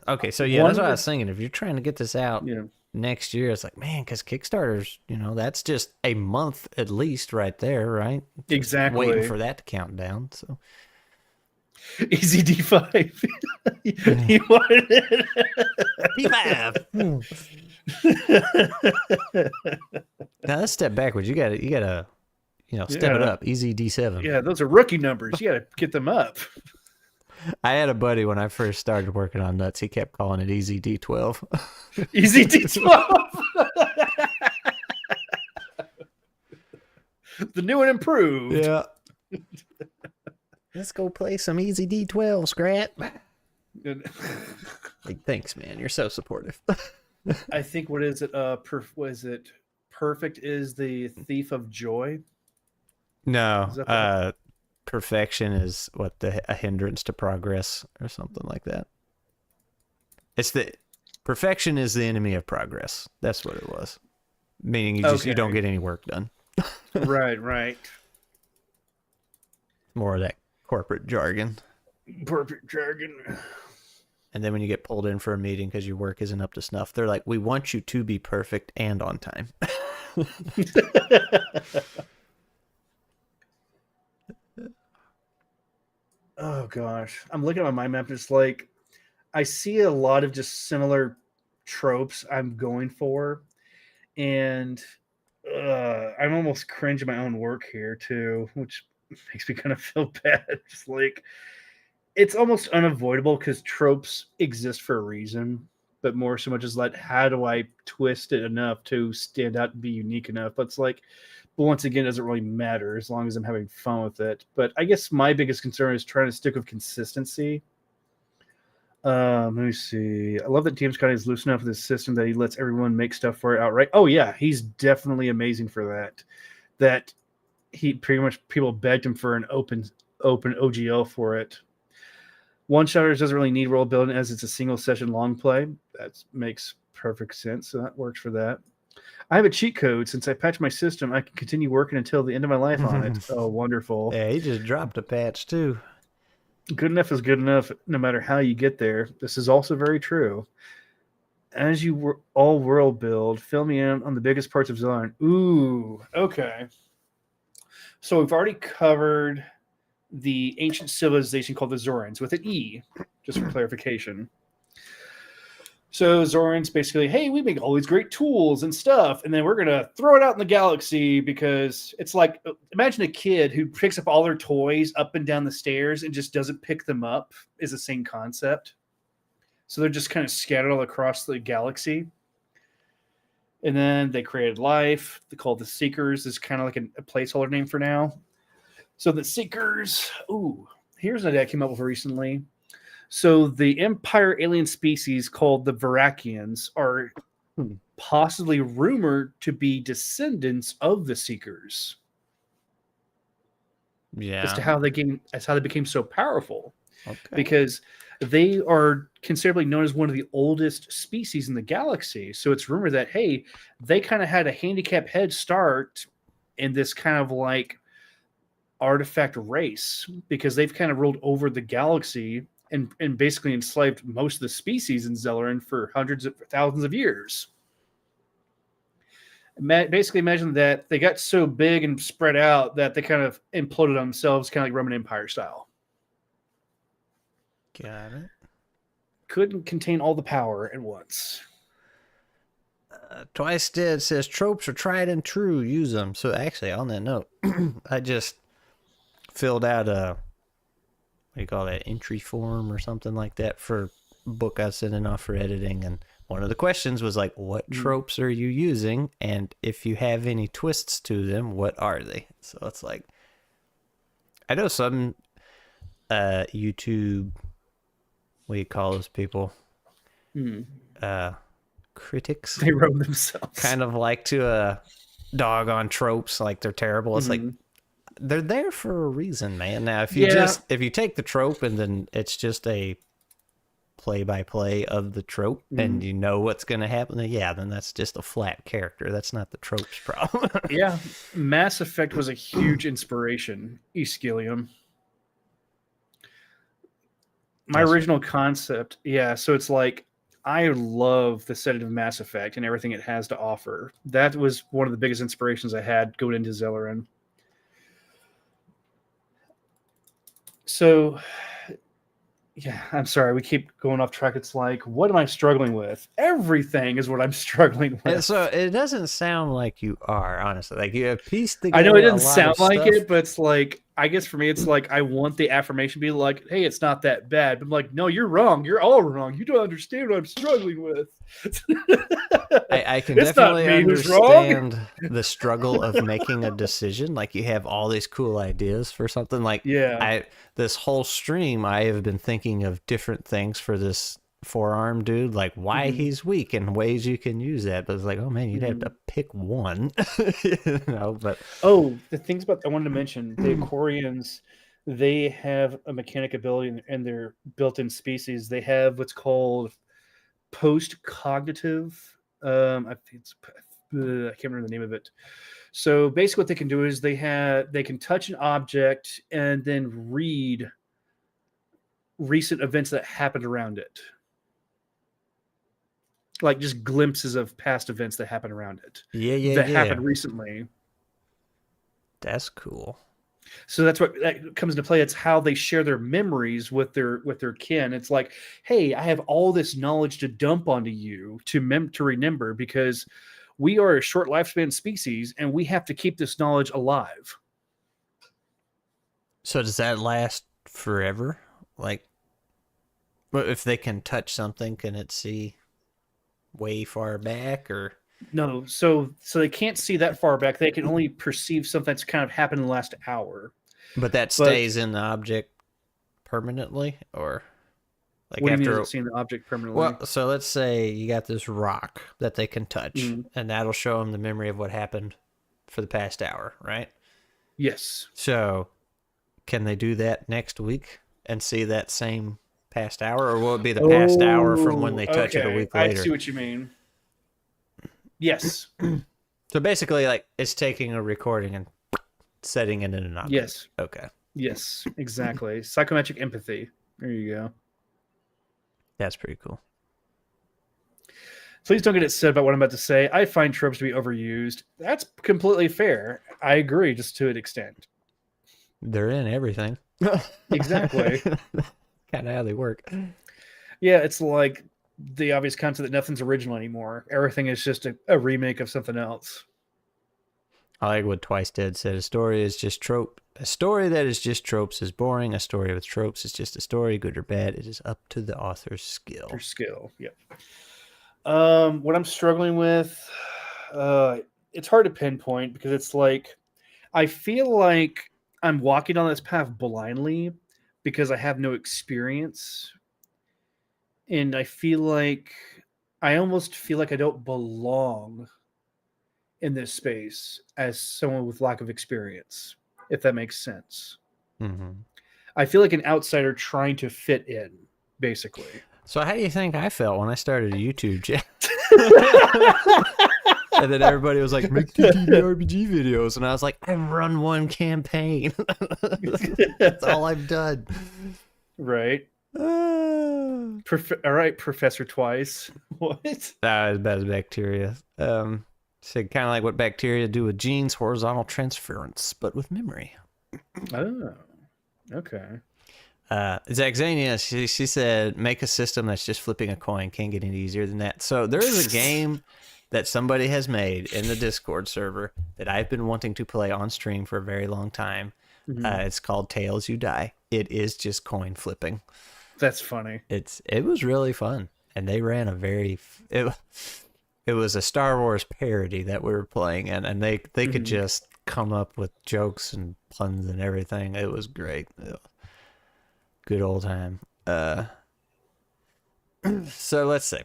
Okay, so yeah, that's what I was thinking. If you're trying to get this out Yeah. next year, it's like, man, because Kickstarters, that's just a month at least right there, right? Just Exactly. waiting for that to count down. So Easy D5. You wanted it. D5. Now let's step backwards. You gotta step it up. Easy D7. Yeah, those are rookie numbers. You got to get them up. I had a buddy when I first started working on Nuts. He kept calling it Easy D12. Easy D12. The new and improved. Yeah. Let's go play some Easy D12, Scrat. Like, thanks, man. You're so supportive. I think what is it? What is it? Perfect is the thief of joy. No, perfection is a hindrance to progress or something like that. Perfection is the enemy of progress. That's what it was. Meaning you don't get any work done. Right. More of that corporate jargon. Perfect jargon. And then when you get pulled in for a meeting because your work isn't up to snuff, they're like, we want you to be perfect and on time. Oh gosh, I'm looking at my mind map. It's like I see a lot of just similar tropes I'm going for, and I'm almost cringe at my own work here too, which makes me kind of feel bad. Just like it's almost unavoidable because tropes exist for a reason, but more so much as like, how do I twist it enough to stand out and be unique enough? But it's like, but once again, it doesn't really matter as long as I'm having fun with it. But I guess my biggest concern is trying to stick with consistency. Let me see. I love that James Connie is loose enough with his system that he lets everyone make stuff for it outright. Oh yeah, he's definitely amazing for that. That he pretty much people begged him for an open OGL for it. One-shotters doesn't really need world building as it's a single session long play. That makes perfect sense. So that works for that. I have a cheat code. Since I patched my system, I can continue working until the end of my life on it. Oh, wonderful. Yeah, he just dropped a patch too. Good enough is good enough no matter how you get there. This is also very true. As you all world build, fill me in on the biggest parts of Zeleryn. Ooh, okay. So we've already covered the ancient civilization called the Zorans with an E, just for clarification. So Zorans basically, hey, we make all these great tools and stuff, and then we're going to throw it out in the galaxy because it's like, imagine a kid who picks up all their toys up and down the stairs and just doesn't pick them up is the same concept. So they're just kind of scattered all across the galaxy. And then they created life. They called the Seekers is kind of like a placeholder name for now. So the Seekers, here's an idea I came up with recently. So the Empire alien species called the Verakians are possibly rumored to be descendants of the Seekers. Yeah. As to how they became so powerful. Okay. Because they are considerably known as one of the oldest species in the galaxy. So it's rumored that, hey, they kind of had a handicap head start in this kind of like artifact race because they've kind of ruled over the galaxy and basically enslaved most of the species in Zeleryn for hundreds of thousands of years. Basically, imagine that they got so big and spread out that they kind of imploded on themselves, kind of like Roman Empire style. Got it. Couldn't contain all the power at once. Twice Dead says tropes are tried and true. Use them. So actually, on that note, I just filled out a entry form or something like that for a book I was sending off for editing, and one of the questions was like, what tropes are you using, and if you have any twists to them, what are they? So it's like, I know some YouTube, what do you call those people, critics, they wrote themselves, kind of like to doggone tropes like they're terrible. It's like Mhm. they're there for a reason, man. Now, Yeah. if you take the trope and then it's just a play by play of the trope and you know what's going to happen, then yeah, then that's just a flat character. That's not the trope's problem. Yeah, Mass Effect was a huge inspiration. Eskilium. My That's- original concept, yeah. So it's like I love the setting of Mass Effect and everything it has to offer. That was one of the biggest inspirations I had going into Zeleryn. So, yeah, I'm sorry, we keep going off track. It's like, what am I struggling with? Everything is what I'm struggling And with. so it doesn't sound like you are, honestly. Like you have pieced I together know it a didn't lot sound of like stuff. it, but it's like, I guess for me, it's like I want the affirmation to be like, hey, it's not that bad. But I'm like, no, you're wrong. You're all wrong. You don't understand what I'm struggling with. I can It's not definitely me who's wrong. understand the struggle of making a decision. Like you have all these cool ideas for something. Like Yeah. this whole stream, I have been thinking of different things for this forearm dude, like why he's weak and ways you can use that. But it's like, oh man, you'd have to pick one. You know, but Oh, the things about I wanted to mention the Aquarians, they have a mechanic ability in their built-in species. They have what's called post-cognitive. I think it's I can't remember the name of it. So basically, what they can do is they can touch an object and then read recent events that happened around it, like just glimpses of past events that happened around it that yeah, happened recently. that's cool. So that's what that comes into play. It's how they share their memories with their kin. It's like, hey, I have all this knowledge to dump onto you to remember because we are a short lifespan species and we have to keep this knowledge alive. So does that last forever? Like, but if they can touch something, can it see way far back or? No, so they can't see that far back. They can only perceive something that's kind of happened in the last hour. But that But stays in the object permanently, or like what do you mean? after? Does it see the object permanently? Well, so let's say you got this rock that they can touch, Mhm. and that'll show them the memory of what happened for the past hour, right? Yes. So, can they do that next week and see that same past hour, or will it be the past hour from when they touch it a week I later? see what you mean. Yes. So basically, like it's taking a recording and setting it in an object. Yes. Okay. Yes. Exactly. Psychometric empathy. There you go. That's pretty cool. Please don't get it said about what I'm about to say. I find tropes to be overused. That's completely fair. I agree, just to an extent. They're in everything. Exactly. Kind of how they work. Yeah, it's like the obvious concept that nothing's original anymore. Everything is just a remake of something else. I like what Twice Dead said. A story is just trope. A story that is just tropes is boring. A story with tropes is just a story, good or bad. It is up to the author's skill. Your skill. Yep. What I'm struggling with, it's hard to pinpoint because it's like I feel like I'm walking on this path blindly because I have no experience. And I almost feel like I don't belong in this space as someone with lack of experience, if that makes sense. Mm-hmm. I feel like an outsider trying to fit in, basically. So how do you think I felt when I started a YouTube channel? And then everybody was like, make ttrpg videos. And I was like, I've run one campaign. That's all I've done. Right. All right, Professor Twice. What? That was bad as bacteria. Said kind of like what bacteria do with genes, horizontal transference, but with memory. Oh, okay. Zaxania, she said, make a system that's just flipping a coin. Can't get any easier than that. So there is a game that somebody has made in the Discord server that I've been wanting to play on stream for a very long time. It's called Tails You Die. It is just coin flipping. That's funny. It was really fun, and they ran a very it was a Star Wars parody that we were playing, and they could just come up with jokes and puns and everything. It was great. Good old time. So let's see.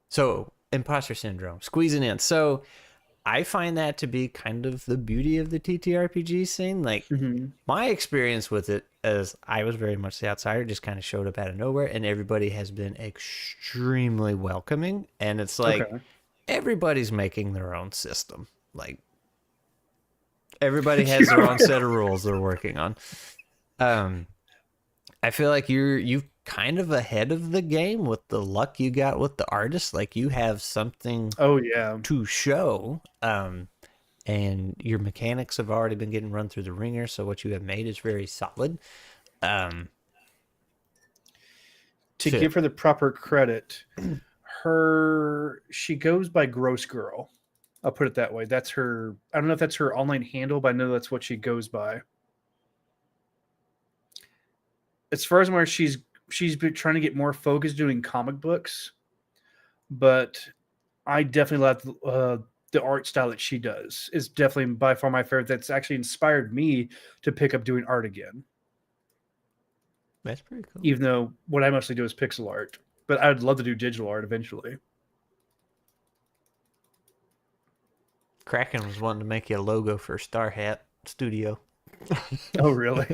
So imposter syndrome, squeezing in. So I find that to be kind of the beauty of the TTRPG scene. Like, Hmm. my experience with it, as I was very much the outsider, just kind of showed up out of nowhere, and everybody has been extremely welcoming. And it's like Okay. everybody's making their own system. Like, everybody has their own set of rules they're working on. Um, I feel like you kind of ahead of the game with the luck you got with the artist. Like, you have something Oh yeah. to show. And your mechanics have already been getting run through the ringer, so what you have made is very solid. Um, To so give her the proper credit, she goes by Gross Girl. I'll put it that way. That's her. I don't know if that's her online handle, but I know that's what she goes by. As far as where she's been trying to get more focused doing comic books, but I definitely like the art style that she does. Is definitely by far my favorite. That's actually inspired me to pick up doing art again. that's pretty cool. Even though what I mostly do is pixel art, but I would love to do digital art eventually. Kraken was wanting to make you a logo for Star Hat Studio. Oh, really?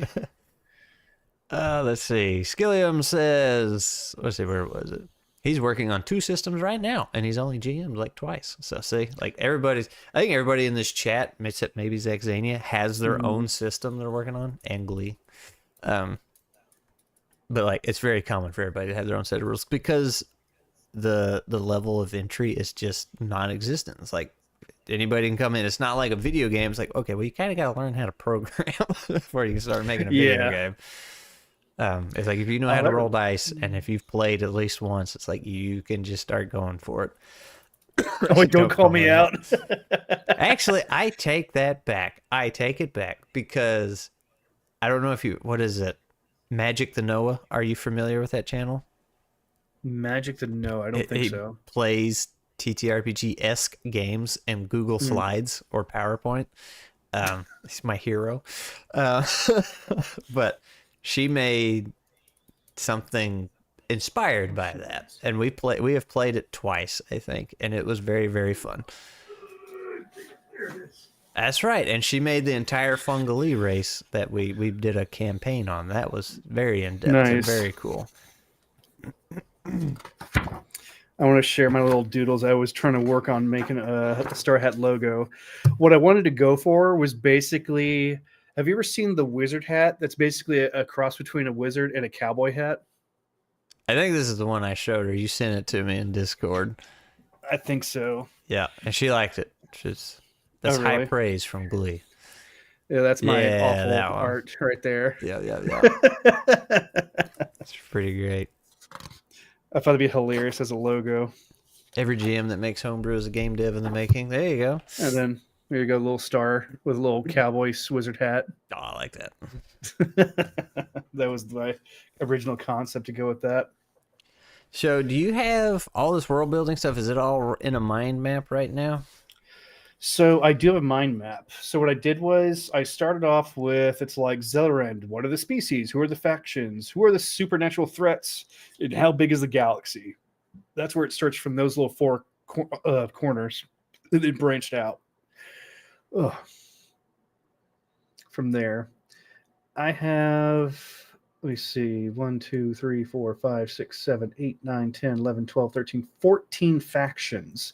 Let's see. Skillium says, let's see, where was it? He's working on 2 systems right now, and he's only GM'd like twice. So see, like I think everybody in this chat, except maybe Zaxania, has their own system they're working on, and Glee. But like, it's very common for everybody to have their own set of rules because the level of entry is just non-existent. It's like anybody can come in. It's not like a video game. It's like, okay, well, you kind of got to learn how to program before you can start making a video game. It's like, if you know how to roll dice, and if you've played at least once, it's like you can just start going for it. Oh, don't call me out. Actually, I take that back. I take it back because I don't know if you, what is it? Magic the Noah. Are you familiar with that channel? Magic the No, I don't think He so. plays TTRPG-esque games in Google Slides or PowerPoint. He's my hero. But she made something inspired by that, and we have played it twice, I think, and it was very, very fun. That's right, and she made the entire Fungali race that we did a campaign on. That was very in-depth and Nice. very cool. I want to share my little doodles. I was trying to work on making a Star Hat logo. What I wanted to go for was basically, have you ever seen the wizard hat? That's basically a cross between a wizard and a cowboy hat. I think this is the one I showed her. You sent it to me in Discord. I think so. Yeah, and she liked it. That's Oh, really? high praise from Glee. Yeah, that's my Yeah, that awful one. art right there. Yeah. That's pretty great. I thought it'd be hilarious as a logo. Every GM that makes homebrew is a game dev in the making. There you go. And then here you go, a little star with a little cowboy wizard hat. Oh, I like that. That was my original concept to go with that. So, do you have all this world building stuff? Is it all in a mind map right now? So I do have a mind map. So what I did was I started off with, it's like Zeleryn. What are the species? Who are the factions? Who are the supernatural threats? And how big is the galaxy? That's where it starts from, those little 4 corners. And then branched out. Ugh. From there, I have, let me see, 1, 2, 3, 4, 5, 6, 7, 8, 9, 10, 11, 12, 13, 14 factions.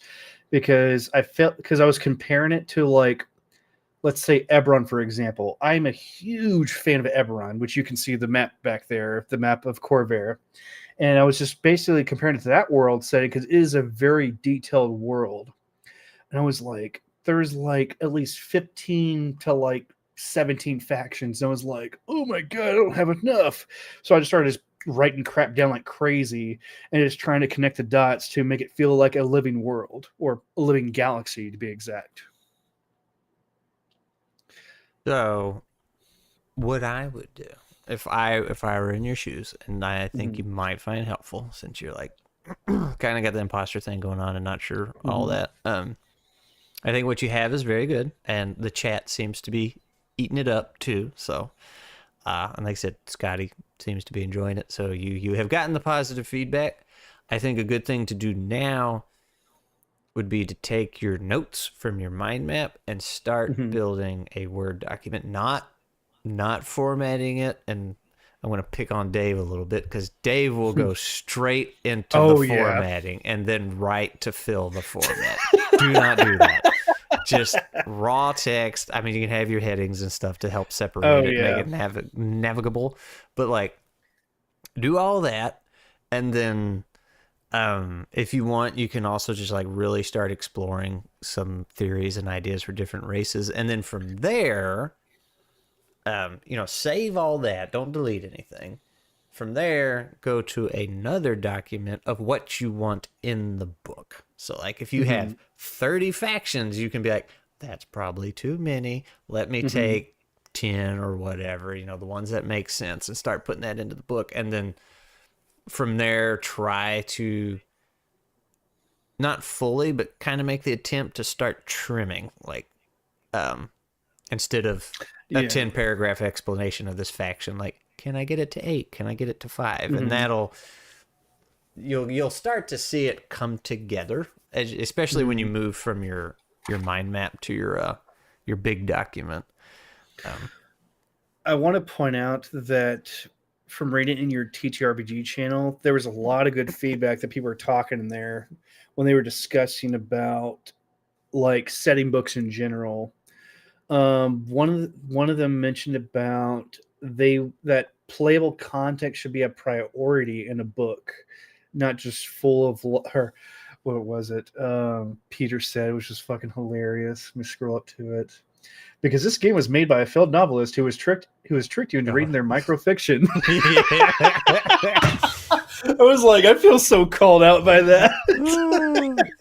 Because I was comparing it to, like, let's say Eberron, for example. I'm a huge fan of Eberron, which you can see the map back there, the map of Corvair. And I was just basically comparing it to that world setting because it is a very detailed world. And I was like, there's like at least 15 to like 17 factions. And I was like, oh my God, I don't have enough. So I just started writing crap down like crazy and just trying to connect the dots to make it feel like a living world, or a living galaxy to be exact. So, what I would do if I were in your shoes, and I think you might find helpful since you're like kind of got the imposter thing going on and not sure all that. I think what you have is very good, and the chat seems to be eating it up too. So, and like I said, Scotty seems to be enjoying it. So you have gotten the positive feedback. I think a good thing to do now would be to take your notes from your mind map and start Mhm. building a Word document, not formatting it. And I'm going to pick on Dave a little bit because Dave will go straight into the Oh, yeah. formatting and then write to fill the format. Do not do that. Just raw text. I mean, you can have your headings and stuff to help separate Oh, it, make yeah. it navigable, but like do all that. And then if you want, you can also just like really start exploring some theories and ideas for different races. And then from there, save all that. Don't delete anything. From there, go to another document of what you want in the book. So like if you have 30 factions, you can be like, that's probably too many. Let me take 10 or whatever, the ones that make sense, and start putting that into the book. And then from there, try to not fully, but kind of make the attempt to start trimming, like instead of a Yeah. 10 paragraph explanation of this faction, like, can I get it to 8? Can I get it to 5? And that'll, you'll start to see it come together, especially when you move from your mind map to your big document. I want to point out that from reading in your TTRPG channel, there was a lot of good feedback that people were talking in there when they were discussing about like setting books in general. One of them mentioned about that playable content should be a priority in a book, not just full of her. What was it? Peter said, which was fucking hilarious. Let me scroll up to it. Because this game was made by a failed novelist who was tricked you into reading their microfiction. I was like, I feel so called out by that.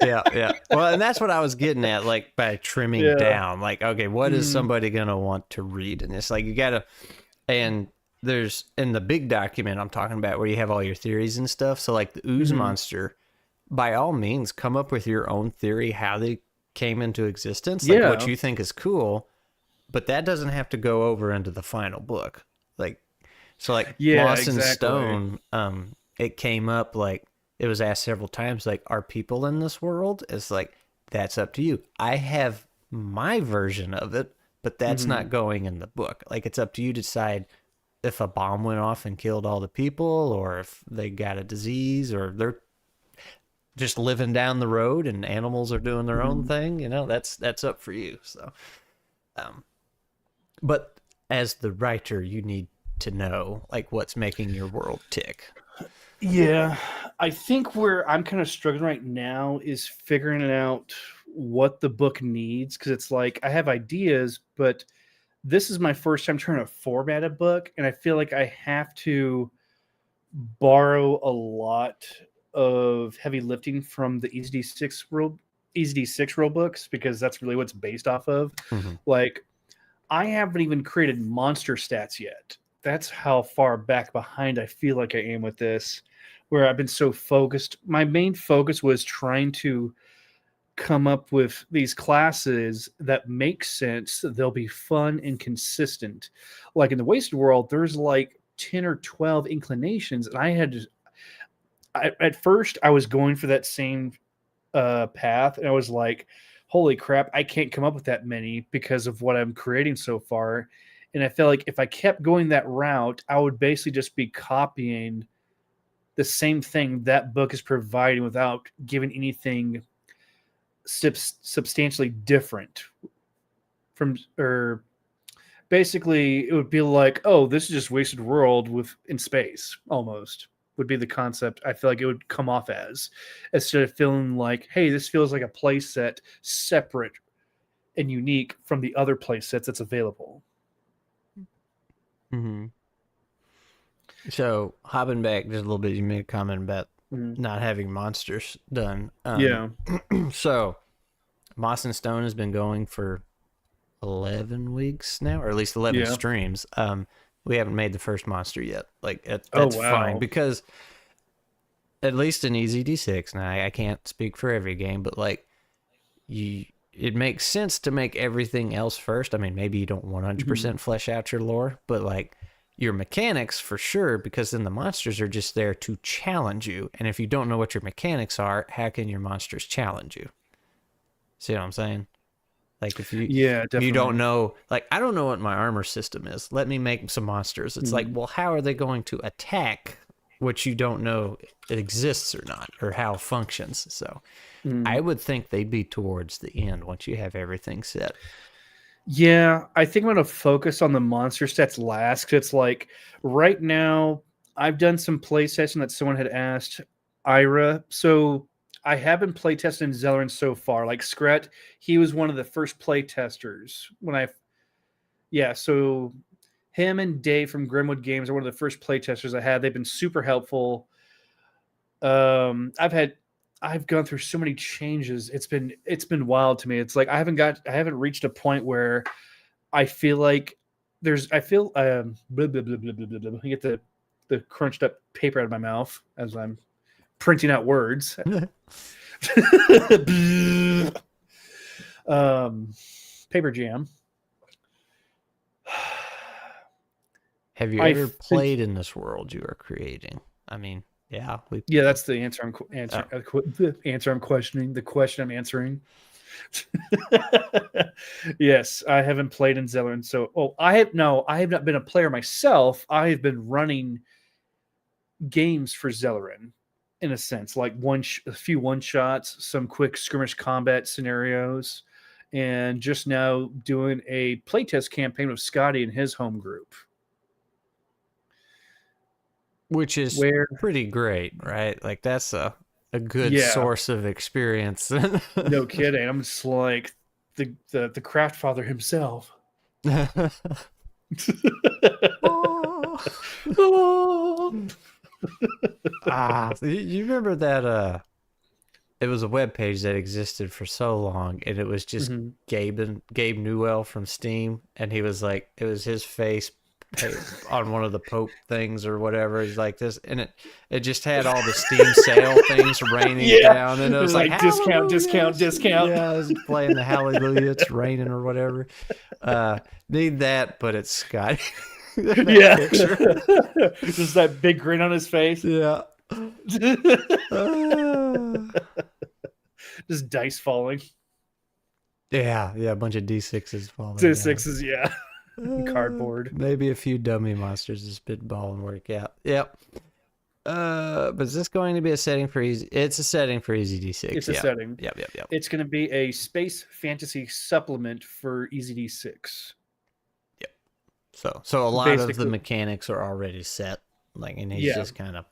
Yeah. Well, and that's what I was getting at, like by trimming down. Like, okay, what is somebody gonna want to read? And it's like you gotta, and there's in the big document I'm talking about where you have all your theories and stuff. So like the ooze monster, by all means, come up with your own theory how they came into existence, like what you think is cool. But that doesn't have to go over into the final book. Like, so like Moss and Stone, it came up, like it was asked several times, like, are people in this world? It's like, that's up to you. I have my version of it, but that's not going in the book. Like, it's up to you to decide if a bomb went off and killed all the people, or if they got a disease, or they're just living down the road and animals are doing their own thing. That's up for you. So, but as the writer, you need to know like what's making your world tick. Yeah, I think where I'm kind of struggling right now is figuring out what the book needs, because it's like I have ideas, but this is my first time trying to format a book, and I feel like I have to borrow a lot of heavy lifting from the EZD6 rule books, because that's really what's based off of. Like, I haven't even created monster stats yet. That's how far back behind I feel like I am with this, where I've been so focused. My main focus was trying to come up with these classes that make sense. They'll be fun and consistent. Like in the Wasted World, there's like 10 or 12 inclinations, and I had to. At first, I was going for that same path, and I was like, holy crap, I can't come up with that many because of what I'm creating so far. And I felt like if I kept going that route, I would basically just be copying the same thing that book is providing without giving anything substantially different from, or basically it would be like, oh, this is just Wasted World in space, almost would be the concept. I feel like it would come off as, instead of feeling like, hey, this feels like a play set separate and unique from the other play sets that's available. So hopping back just a little bit, you made a comment about not having monsters done. So Moss and Stone has been going for 11 weeks now, or at least 11 streams. We haven't made the first monster yet. Like that's fine, because at least in EZD6, now I can't speak for every game, but like it makes sense to make everything else first. I mean, maybe you don't 100% flesh out your lore, but like your mechanics for sure, because then the monsters are just there to challenge you. And if you don't know what your mechanics are, how can your monsters challenge you? See what I'm saying? Like if you definitely. you don't know, like I don't know what my armor system is. Let me make some monsters. It's like, well, how are they going to attack what you don't know it exists or not, or how it functions? So I would think they'd be towards the end once you have everything set. Yeah, I think I'm going to focus on the monster sets last. 'Cause it's like right now, I've done some play testing that someone had asked Ira. So I haven't play tested in Zeleryn so far. Like Scret, he was one of the first play testers when so him and Dave from Grimwood Games are one of the first play testers I had. They've been super helpful. I've gone through so many changes. It's been wild to me. It's like I haven't reached a point where I feel like blah, blah, blah, blah, blah, blah, blah. I get the crunched up paper out of my mouth as I'm printing out words. Paper jam. Have you ever played in this world you are creating? I mean, yeah. That's the answer I'm answering. The answer I'm questioning. The question I'm answering. Yes, I haven't played in Zeleryn. So, I have not been a player myself. I have been running games for Zeleryn, in a sense, like a few one shots, some quick skirmish combat scenarios, and just now doing a playtest campaign with Scotty and his home group. Which is pretty great, right? Like that's a good source of experience. No kidding. I'm just like the craft father himself. You remember that it was a web page that existed for so long, and it was just Gabe Newell from Steam, and he was like, it was his face on one of the Pope things or whatever. He's like this, and it just had all the Steam sale things raining down, and it was like discount. Yeah, I was playing the Hallelujah, it's raining or whatever. Need that, but it's Scotty. Just that big grin on his face. Yeah. Just dice falling. Yeah, a bunch of D6s falling. D6s, cardboard. Maybe a few dummy monsters to spitball and work out. Yep. But is this going to be a setting for easy? It's a setting for Easy D6. It's a setting. Yep. It's going to be a space fantasy supplement for Easy D6. Yep. So a lot of the mechanics are already set. Like, and he's just kind of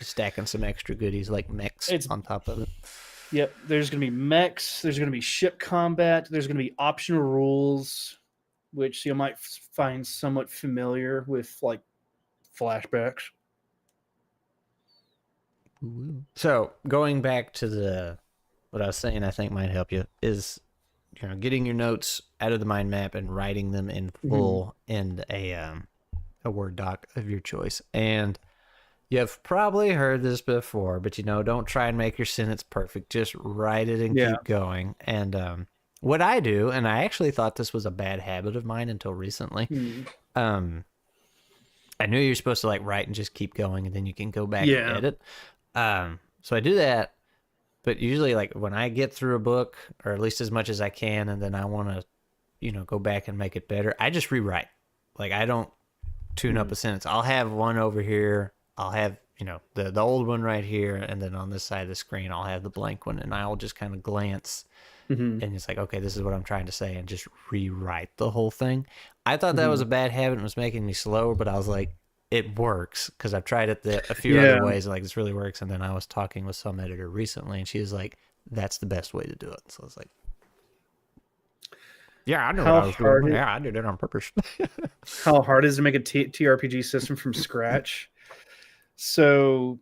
stacking some extra goodies like mechs on top of it. Yep. There's going to be mechs. There's going to be ship combat. There's going to be optional rules, which you might find somewhat familiar with, like flashbacks. So going back to what I was saying, I think might help you is, getting your notes out of the mind map and writing them in full in a Word doc of your choice. And you've probably heard this before, but don't try and make your sentence perfect. Just write it and keep going. And what I do, and I actually thought this was a bad habit of mine until recently. I knew you're supposed to like write and just keep going, and then you can go back and edit. So I do that, but usually like when I get through a book, or at least as much as I can, and then I want to, go back and make it better, I just rewrite. Like I don't tune up a sentence. I'll have one over here. I'll have, the old one right here, and then on this side of the screen, I'll have the blank one, and I'll just kind of glance. And it's like, okay, this is what I'm trying to say, and just rewrite the whole thing. I thought that was a bad habit and was making me slower, but I was like, it works, because I've tried it a few other ways. Like, this really works. And then I was talking with some editor recently, and she was like, that's the best way to do it. So I was like, yeah, I know what I was doing. Yeah, I did it on purpose. How hard is it to make a TRPG system from scratch? So,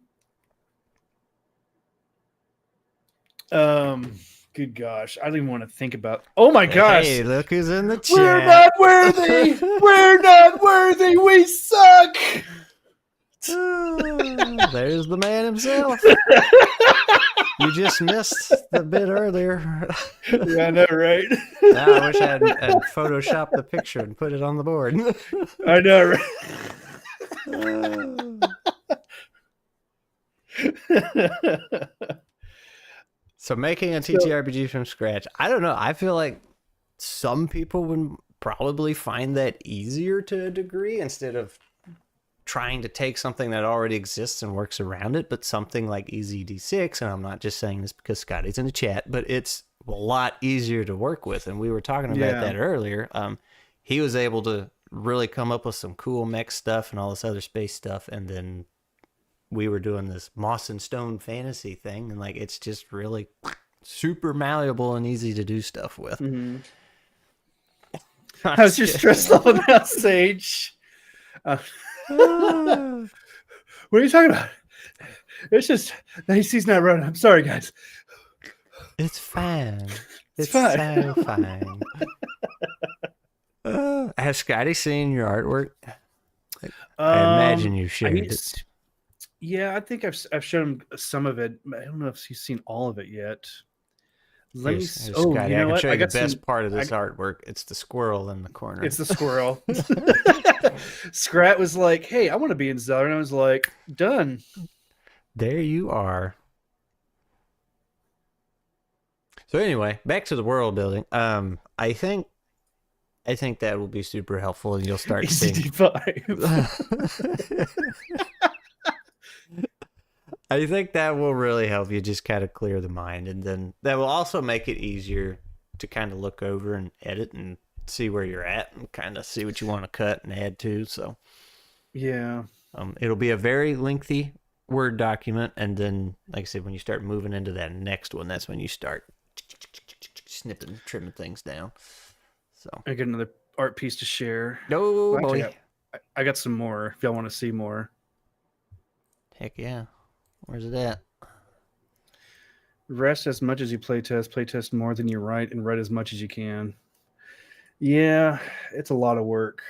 good gosh, I don't even want to think about. Oh my gosh! Hey, look who's in the chat. We're not worthy. We're not worthy. We suck. There's the man himself. You just missed the bit earlier. Yeah, I know, right? Now I wish I had photoshopped the picture and put it on the board. I know, right? So making a TTRPG from scratch, I don't know. I feel like some people would probably find that easier to a degree instead of trying to take something that already exists and works around it, but something like Easy D6, and I'm not just saying this because Scotty's in the chat, but it's a lot easier to work with. And we were talking about that earlier. He was able to really come up with some cool mech stuff and all this other space stuff, and then we were doing this moss and stone fantasy thing, and like it's just really super malleable and easy to do stuff with. Mm-hmm. How's your stress level now, Sage? What are you talking about? It's just the AC's not running. I'm sorry, guys. It's fine. It's fine. so fine. Has Scotty seen your artwork? I imagine you shared it. Yeah, I think I've shown him some of it. I don't know if he's seen all of it yet. Let me. Oh, Scotty, I can show you the best part of this artwork. It's the squirrel in the corner. It's the squirrel. Scrat was like, "Hey, I want to be in Zeleryn." I was like, "Done." There you are. So anyway, back to the world building. I think that will be super helpful, and you'll start seeing. I think that will really help you just kind of clear the mind, and then that will also make it easier to kind of look over and edit and see where you're at and kind of see what you want to cut and add to. So yeah, it'll be a very lengthy Word document, and then, like I said, when you start moving into that next one, that's when you start snipping, trimming things down. So I get another art piece to share. No, well, boy. actually, I got some more if y'all want to see more. Heck yeah. Where's it at? Rest as much as you playtest more than you write, and write as much as you can. Yeah, it's a lot of work.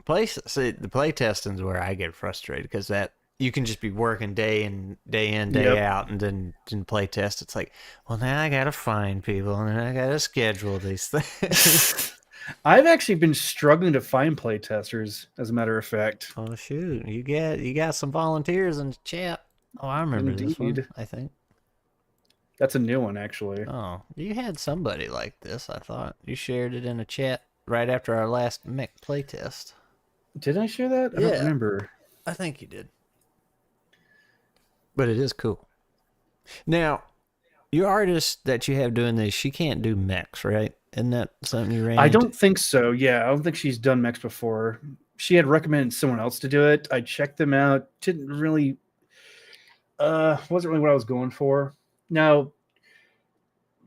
See, the playtesting is where I get frustrated, because that you can just be working day in, day out, and then in playtest, it's like, well, now I gotta find people, and then I gotta schedule these things. I've actually been struggling to find playtesters, as a matter of fact. Oh shoot, you got some volunteers in the chat. Oh, I remember this one, I think. That's a new one, actually. Oh, you had somebody like this, I thought. You shared it in a chat right after our last mech playtest. Did I share that? I don't remember. I think you did. But it is cool. Now, your artist that you have doing this, she can't do mechs, right? Isn't that something you ran I into? don't think so. Yeah, I don't think she's done mechs before. She had recommended someone else to do it. I checked them out. Didn't really... wasn't really what I was going for. Now,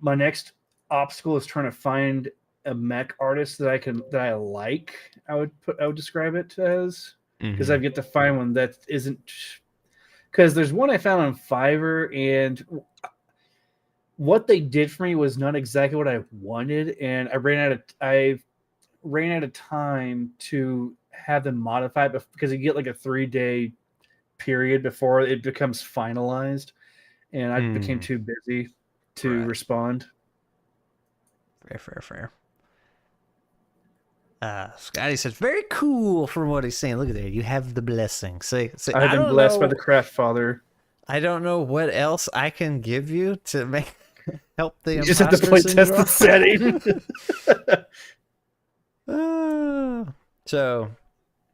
my next obstacle is trying to find a mech artist that I like. I would describe it as, because I've yet to find one that isn't. Because there's one I found on Fiverr, and what they did for me was not exactly what I wanted, and I ran out of time to have them modify it, because you get like a 3-day period before it becomes finalized, and I became too busy to respond. Fair. Scotty says, very cool from what he's saying. Look at that. You have the blessing. See, I've been blessed by the craft father. I don't know what else I can give you to help the You just have to play test the setting. So,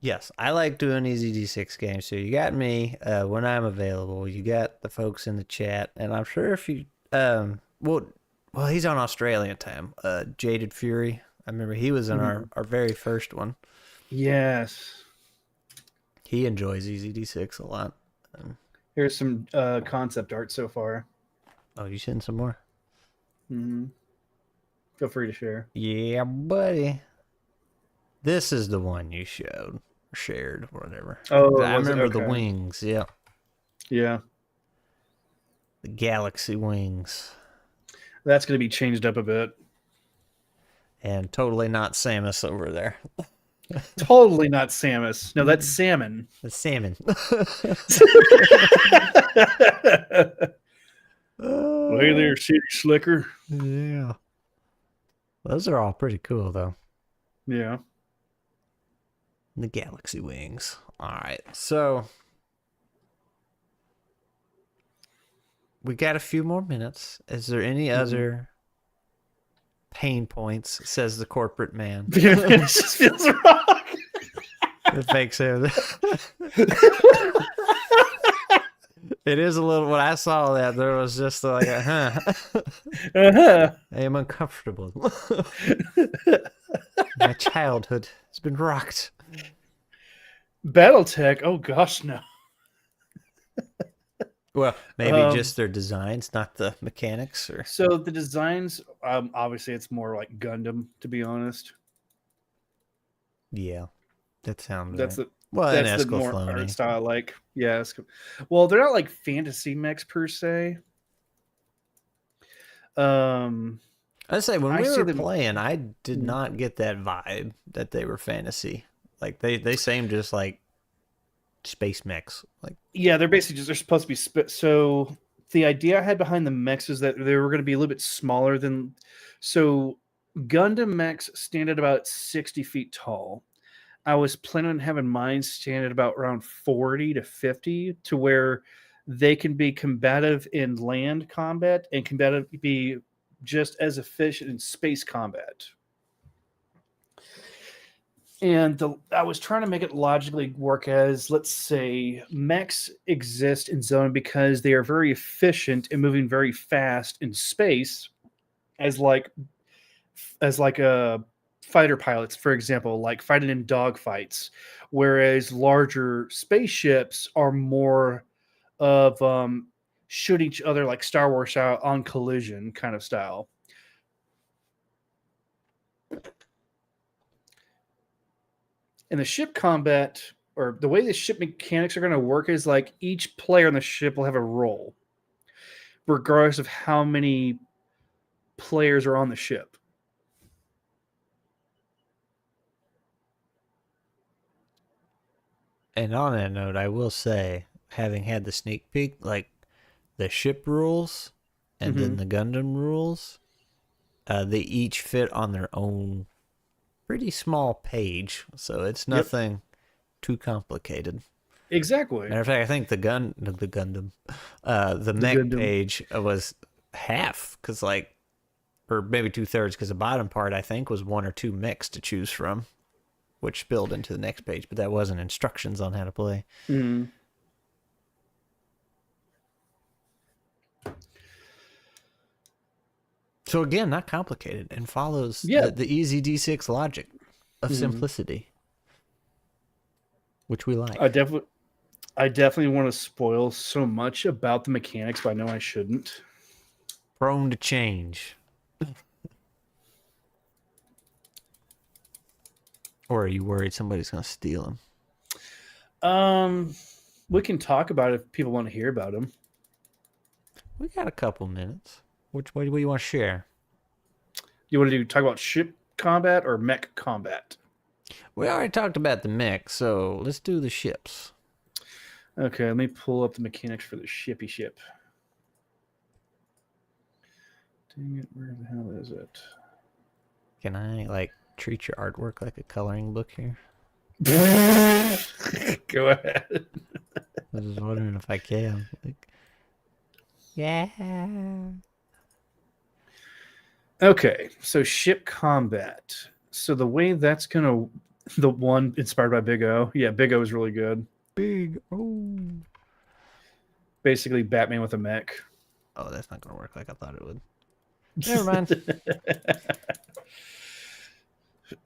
yes, I like doing easy D6 games. So you got me when I'm available. You got the folks in the chat, and I'm sure if you well, he's on Australian time. Jaded Fury. I remember he was in our very first one. Yes. He enjoys easy D6 a lot. Here's some concept art so far. Oh, you send some more? Mm-hmm. Feel free to share. Yeah, buddy. This is the one you shared, or whatever. Oh, I remember the wings. Yeah. Yeah. The galaxy wings. That's going to be changed up a bit. And totally not Samus over there. Totally not Samus. No, that's salmon. That's salmon. Well, hey there, city slicker. Yeah. Those are all pretty cool, though. Yeah. The galaxy wings. All right. So, we got a few more minutes. Is there any other pain points? Says the corporate man. It just feels wrong. The fake Sam. It is a little. When I saw that, there was just like a Uh-huh. I am uncomfortable. My childhood has been rocked. BattleTech. Oh gosh, no. Well, maybe just their designs, not the mechanics, or So the designs, obviously, it's more like Gundam, to be honest. yeah, that sounds That's right. the Well, that's and the more Escaflowne. art style I like. Yeah. Well, they're not like fantasy mechs per se. I'd say when I we see were them- playing, I did Mhm. not get that vibe that they were fantasy. Like they seemed just like space mechs. Like Yeah, they're basically just they're supposed to be so the idea I had behind the mechs is that they were going to be a little bit smaller than so Gundam mechs stand at about 60 feet tall. I was planning on having mine stand at about around 40 to 50 to where they can be combative in land combat and combative be just as efficient in space combat. And I was trying to make it logically work as, let's say, mechs exist in Zone because they are very efficient and moving very fast in space, as like fighter pilots, for example, like fighting in dogfights, whereas larger spaceships are more of shoot each other like Star Wars style on collision kind of style. And the ship combat or the way the ship mechanics are going to work is like each player on the ship will have a role, regardless of how many players are on the ship. and on that note, I will say, having had the sneak peek, like the ship rules and then the Gundam rules, they each fit on their own pretty small page, so it's nothing too complicated. Exactly. Matter of fact, I think the Gundam, the mech Gundam. page was half, because like, or maybe 2/3, because the bottom part I think was 1 or 2 mechs to choose from, which spilled into the next page, but that wasn't instructions on how to play. Mm. So again, not complicated, and follows Yeah. the easy D6 logic of simplicity, which we like. I definitely want to spoil so much about the mechanics, but I know I shouldn't. Prone to change. Or are you worried somebody's going to steal them? We can talk about it if people want to hear about them. We got a couple minutes. Which way do you want to share? You want to talk about ship combat or mech combat? We already talked about the mech, so let's do the ships. Okay, let me pull up the mechanics for the shippy ship. Dang it, where the hell is it? Can I like treat your artwork like a coloring book here? Go ahead. I was just wondering if I can. Like, yeah. Okay, so ship combat. So the way that's gonna, the one inspired by Big O. Yeah, Big O is really good. Big oh. Basically, Batman with a mech. Oh, that's not gonna work like I thought it would. Never mind.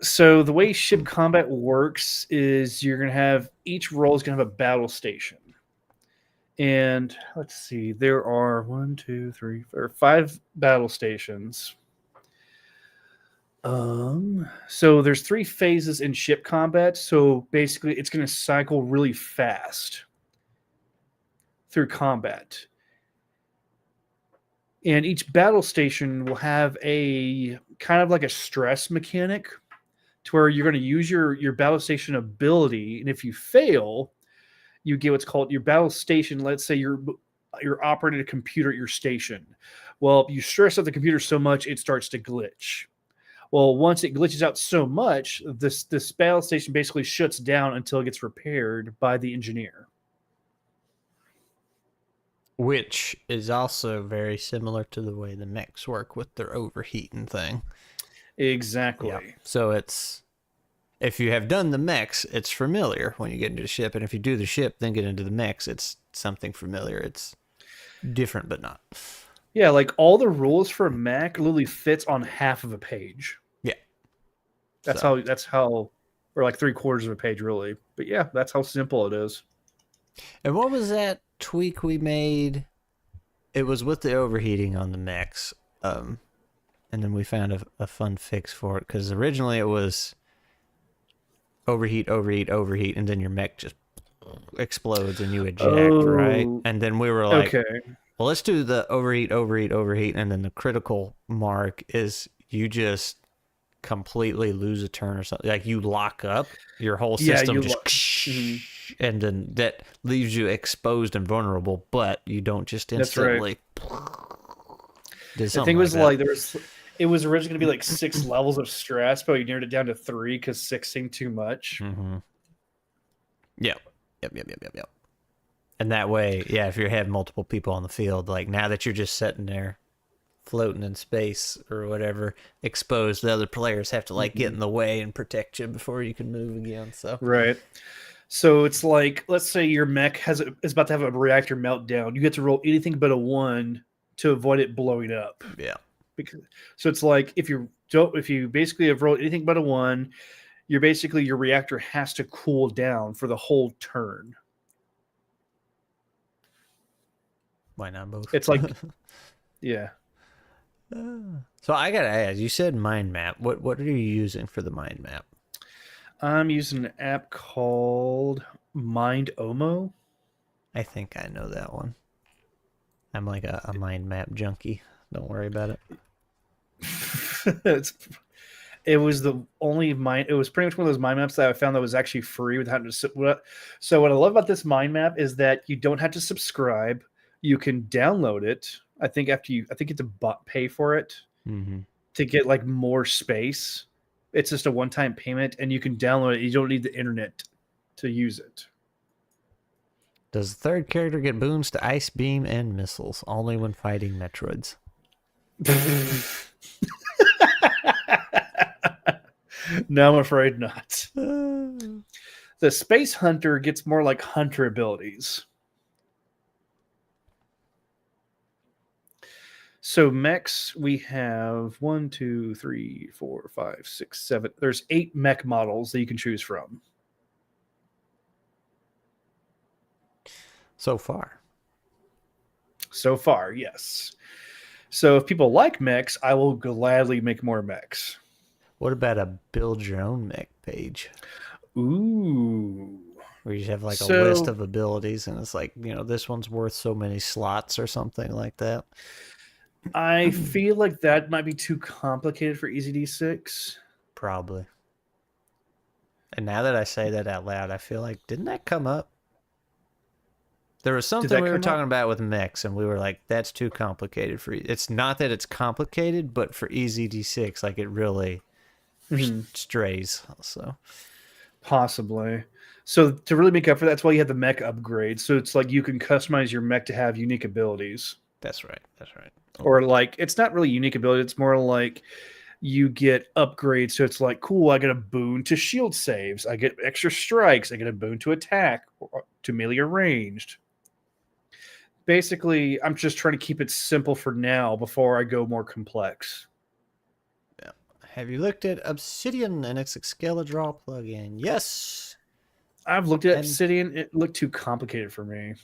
So the way ship combat works is you're gonna have each role is gonna have a battle station. And let's see, there are 1, 2, 3, 4, 5 battle stations. So there's 3 phases in ship combat. So basically, it's going to cycle really fast through combat. And each battle station will have a kind of like a stress mechanic to where you're going to use your battle station ability. And if you fail, you get what's called your battle station. Let's say you're operating a computer at your station. Well, you stress out the computer so much, it starts to glitch. Well, once it glitches out so much, this battle station basically shuts down until it gets repaired by the engineer. which is also very similar to the way the mechs work with their overheating thing. Exactly. So it's, if you have done the mechs, it's familiar when you get into the ship, and if you do the ship then get into the mechs, it's something familiar. It's different but not. Yeah, like all the rules for mech literally fits on half of a page. Yeah. That's So- how or like 3/4 of a page really. But yeah, that's how simple it is. And what was that tweak we made? It was with the overheating on the mechs. And then we found a fun fix for it, because originally it was overheat, and then your mech just explodes and you eject, right? Oh. And then we were like, Okay. well, let's do the overheat, and then the critical mark is you just completely lose a turn or something. Like you lock up, your whole Yeah, system you just Mhm. and then that leaves you exposed and vulnerable, but you don't just That's right. instantly The thing was like it was originally going to be like 6 levels of stress, but we narrowed it down to 3 because 6 seemed too much. Mm-hmm. Yep. And that way, yeah, if you have multiple people on the field, like now that you're just sitting there floating in space or whatever, exposed, the other players have to like get in the way and protect you before you can move again. So Right. So it's like, let's say your mech is about to have a reactor meltdown. You get to roll anything but a 1 to avoid it blowing up. yeah. So it's like if you basically have rolled anything but a 1, your reactor has to cool down for the whole turn. Why not both? It's like, yeah. So I gotta ask, you said mind map. What are you using for the mind map? I'm using an app called MindOmo. I think I know that one. I'm like a mind map junkie. Don't worry about it. It was the only mind. It was pretty much one of those mind maps that I found that was actually free without having to. So what I love about this mind map is that you don't have to subscribe. You can download it. I think you have to pay for it to get like more space. It's just a one-time payment, and you can download it. You don't need the internet to use it. Does the third character get boons to ice beam and missiles only when fighting Metroids? No, I'm afraid not. The Space Hunter gets more like hunter abilities. So mechs, we have 1, 2, 3, 4, 5, 6, 7. There's 8 mech models that you can choose from. So far. So far, yes. So if people like mechs, I will gladly make more mechs. What about a build your own mech page? Ooh. Where you have like a list of abilities and it's like, this one's worth so many slots or something like that. I feel like that might be too complicated for EZD6. Probably. And now that I say that out loud, I feel like, didn't that come up? There was something we were talking about with mechs, and we were like, that's too complicated for... It's not that it's complicated, but for EZD6, like, it really strays. So Possibly. So to really make up for that, that's why you have the mech upgrade. So it's like you can customize your mech to have unique abilities. That's right. Or like, it's not really unique ability. It's more like you get upgrades. So it's like, cool, I get a boon to shield saves. I get extra strikes. I get a boon to attack, to melee or ranged. Basically, I'm just trying to keep it simple for now before I go more complex. Yeah. Have you looked at Obsidian and its Excalidraw plugin? Yes. I've looked at Obsidian. It looked too complicated for me.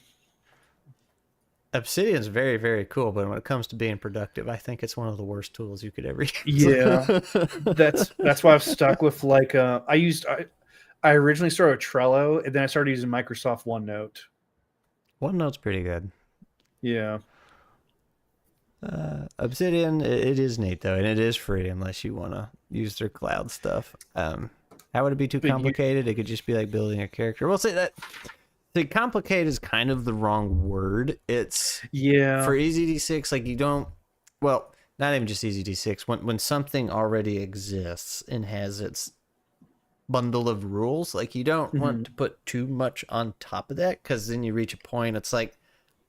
Obsidian's very, very cool, but when it comes to being productive, I think it's one of the worst tools you could ever use. Yeah, that's why I've stuck with like I originally started with Trello, and then I started using Microsoft OneNote. OneNote's pretty good. Yeah. Obsidian, it is neat though, and it is free unless you want to use their cloud stuff. How would it be too complicated? It could just be like building a character. We'll say that. See, complicated is kind of the wrong word. It's for EZD6, like you don't. Well, not even just EZD6. When something already exists and has its bundle of rules, like you don't want to put too much on top of that, because then you reach a point. It's like,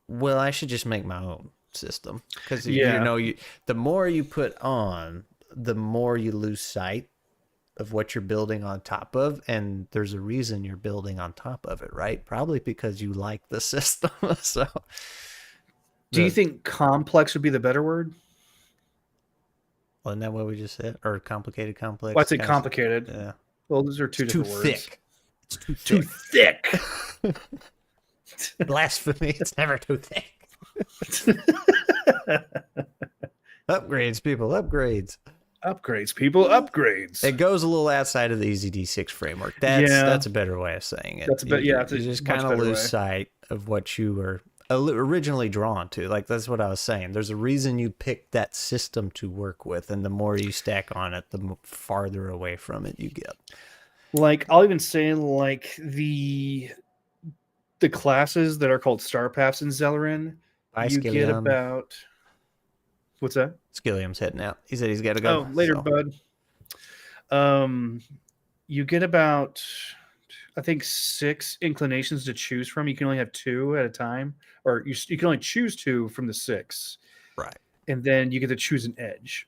well, I should just make my own system because Yeah. the more you put on, the more you lose sight of what you're building on top of, and there's a reason you're building on top of it, right? Probably because you like the system. So, Do you think complex would be the better word? wasn't that what we just said? Or complicated, complex? Well, I'd say Kinda- complicated. Yeah, Well, those are two it's too different words. thick. It's too Too thick. thick. Blasphemy! It's never too thick. Upgrades, people. Upgrades. Upgrades, people. Upgrades. It goes a little outside of the Easy D6 framework. That's a better way of saying it. That's a bit. Yeah, it's you a just much kind of better lose way. sight of what you were originally drawn to. Like that's what I was saying. There's a reason you picked that system to work with, and the more you stack on it, the farther away from it you get. Like I'll even say like the classes that are called star paths in Zeleryn, Bye, you get Skillium. about what's that? Skillium's heading out. He said he's got to go. Oh, later, so. bud. You get about I think 6 inclinations to choose from. You can only have 2 at a time, or you can only choose 2 from the 6. Right. And then you get to choose an edge.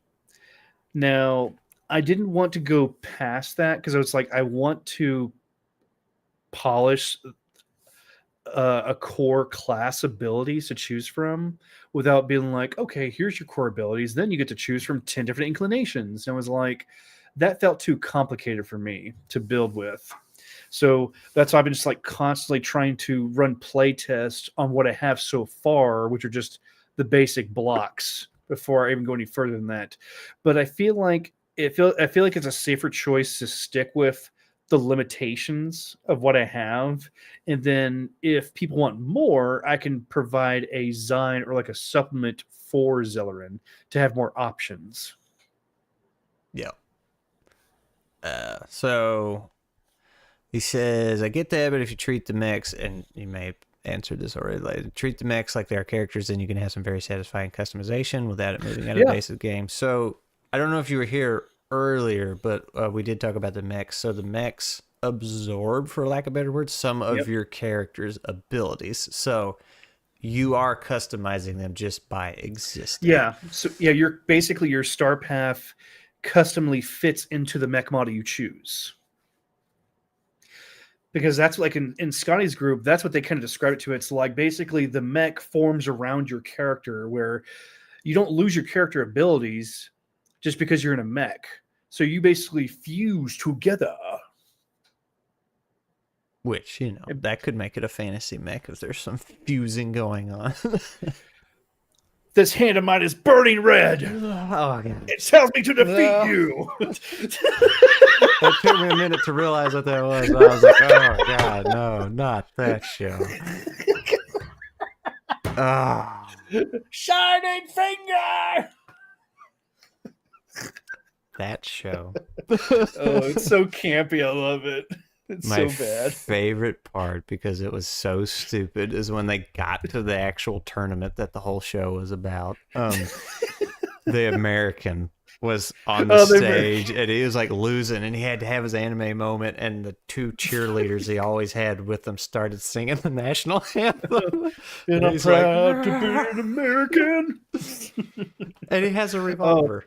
Now, I didn't want to go past that because I was like, I want to polish a core class abilities to choose from without being like, okay, here's your core abilities. Then you get to choose from 10 different inclinations. And I was like, that felt too complicated for me to build with. So that's why I've been just like constantly trying to run play tests on what I have so far, which are just the basic blocks before I even go any further than that. But I feel like I feel like it's a safer choice to stick with the limitations of what I have. And then if people want more, I can provide a design or like a supplement for Zeleryn to have more options. Yeah. So he says, I get that, but if you treat the mechs, and you may have answered this already, like, treat the mechs like they are characters, then you can have some very satisfying customization without it moving out of the base of the game. So I don't know if you were here earlier, but we did talk about the mechs. So the mechs absorb, for lack of a better word, some of your character's abilities. So you are customizing them just by existing. Yeah. So yeah, you're basically your star path customly fits into the mech model you choose. Because that's like in Scotty's group, that's what they kind of describe it to. It's like basically the mech forms around your character where you don't lose your character abilities just because you're in a mech. So you basically fuse together. Which, that could make it a fantasy mech if there's some fusing going on. This hand of mine is burning red. Oh, God. It tells me to defeat you. It took me a minute to realize what that was. I was like, oh, God, no, not that show. Oh. Shining finger. That show. Oh, it's so campy. I love it. It's My so bad. favorite part, because it was so stupid, is when they got to the actual tournament that the whole show was about. The American was on the stage, and he was like losing, and he had to have his anime moment, and the 2 cheerleaders he always had with him started singing the national anthem. And I'm he's proud like, to be an American. And he has a revolver.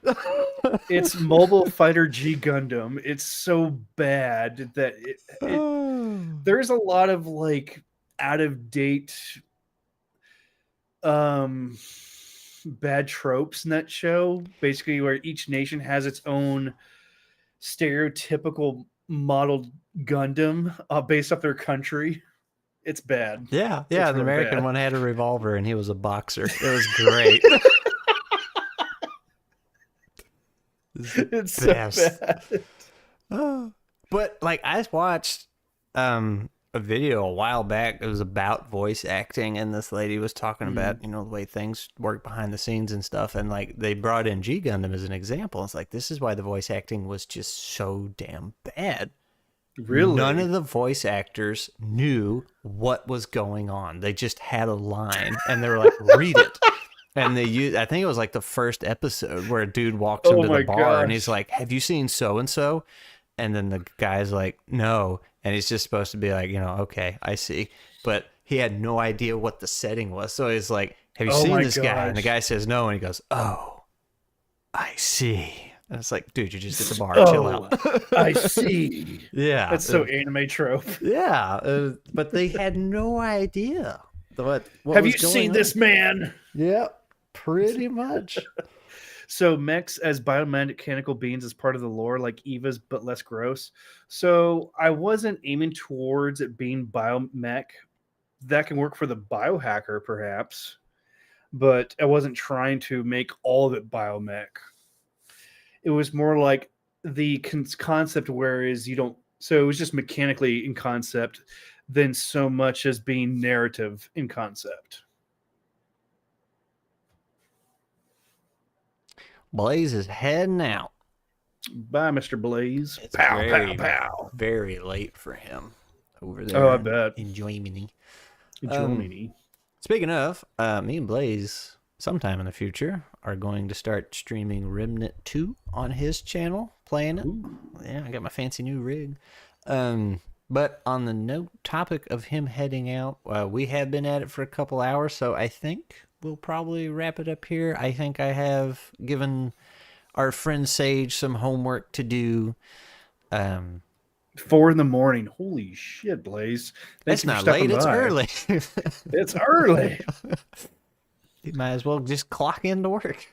It's Mobile Fighter G Gundam. It's so bad that there's a lot of like out of date bad tropes in that show, basically where each nation has its own stereotypical modeled Gundam based off their country. It's bad. Yeah, It's the really American bad. one had a revolver, and he was a boxer. It was great. It's so Best. bad. But like, I watched a video a while back. It was about voice acting, and this lady was talking about the way things work behind the scenes and stuff, and like they brought in G Gundam as an example. It's like, this is why the voice acting was just so damn bad. Really? None of the voice actors knew what was going on. They just had a line, and they were like, read it. And they used, I think it was like the first episode where a dude walks into the bar and he's like, have you seen so-and-so? And then the guy's like, no. And he's just supposed to be like, okay, I see. But he had no idea what the setting was. So he's like, have you Oh seen my this guy? And the gosh. guy says no, and he goes, oh, I see. And it's like, dude, you're just at the bar. Chill Oh, out. I see. Yeah. That's so anime trope. Yeah. But they had no idea what Have was you going seen on. this man? Yeah, pretty much. So mechs as biomechanical beings as part of the lore, like Eva's, but less gross. So I wasn't aiming towards it being biomech. That can work for the biohacker, perhaps, but I wasn't trying to make all of it biomech. It was more like the concept, whereas you don't. So it was just mechanically in concept, than so much as being narrative in concept. Blaze is heading out. Bye, Mr. Blaze. It's Pow, very, pow, pow. very late for him over there. Oh, I bet. In Germany. Germany. Speaking of, me and Blaze, sometime in the future, are going to start streaming Remnant 2 on his channel, playing it. Ooh. Yeah, I got my fancy new rig. But on the topic of him heading out, we have been at it for a couple hours, so I think we'll probably wrap it up here. I think I have given our friend Sage some homework to do. 4 a.m. Holy shit, Blaze. It's not late, it's early. It's early. You might as well just clock into work.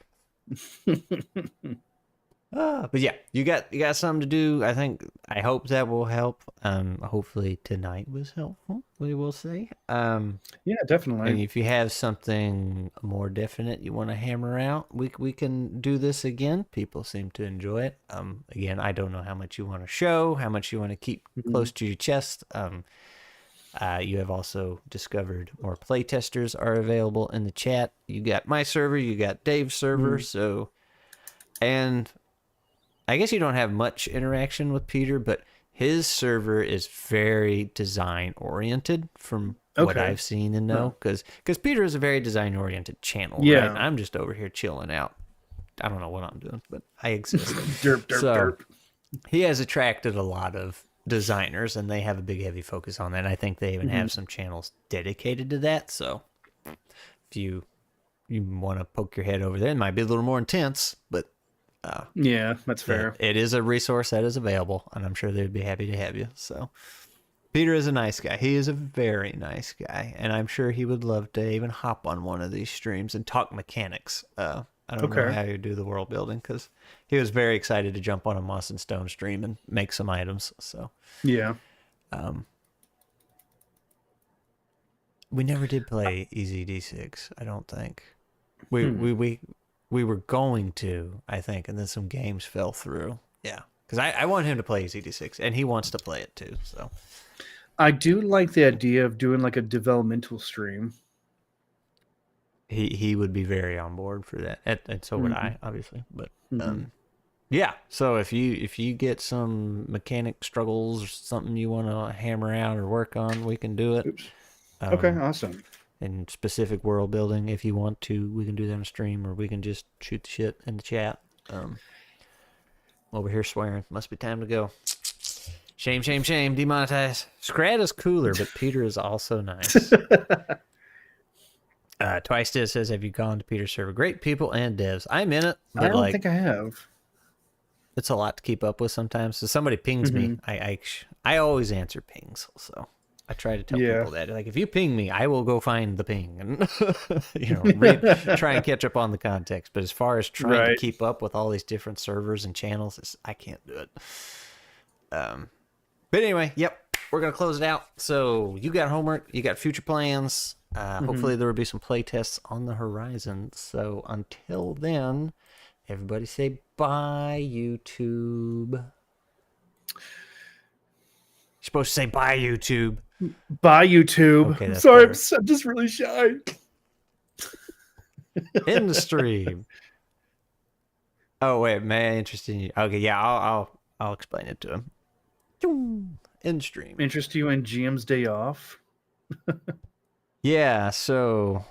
But yeah, you got something to do. I hope that will help. Hopefully tonight was helpful, we will see. Yeah, And definitely. if you have something more definite you want to hammer out, we can do this again. People seem to enjoy it. Again, I don't know how much you want to show, how much you want to keep close to your chest. You have also discovered more playtesters are available in the chat. You got my server, you got Dave's server, so, and I guess you don't have much interaction with Peter, but his server is very design oriented from what I've seen and know, because Peter is a very design oriented channel. Yeah. Right? I'm just over here chilling out. I don't know what I'm doing, but I exist. Derp, derp, derp. He has attracted a lot of designers, and they have a big heavy focus on that. I think they even have some channels dedicated to that. So if you want to poke your head over there, it might be a little more intense, but Yeah, that's fair. it is a resource that is available, and I'm sure they'd be happy to have you. So Peter is a nice guy. He is a very nice guy, and I'm sure he would love to even hop on one of these streams and talk mechanics. I don't know how you do the world building, because he was very excited to jump on a Moss and Stone stream and make some items. So Yeah. we never did play Easy D6. I don't think we were going to, I think, and then some games fell through. Yeah, because I want him to play Easy D6, and he wants to play it too. So I do like the idea of doing like a developmental stream. he would be very on board for that, and so would I, obviously. But yeah. So if you get some mechanic struggles or something you want to hammer out or work on, we can do it. Oops. Okay, awesome. And specific world building, if you want to, we can do that on stream, or we can just shoot the shit in the chat. Over here swearing. Must be time to go. Shame, shame, shame. Demonetize. Scrat is cooler, but Peter is also nice. Twice Diz says, have you gone to Peter's server? Great people and devs. I'm in it, but I don't think I have. it's a lot to keep up with sometimes. So somebody pings me. I always answer pings, so I try to tell people that, like, if you ping me, I will go find the ping and try and catch up on the context. But as far as trying to keep up with all these different servers and channels, I can't do it. But anyway, yep, we're gonna close it out. So you got homework, you got future plans. Hopefully there will be some play tests on the horizon. So until then, everybody say bye, YouTube. You're supposed to say bye, YouTube. Bye, YouTube. Okay, that's Sorry, better. I'm just really shy. In the stream. Oh wait, may I interest in you? Okay, yeah, I'll explain it to him. In stream. Interest you in GM's day off? Yeah, so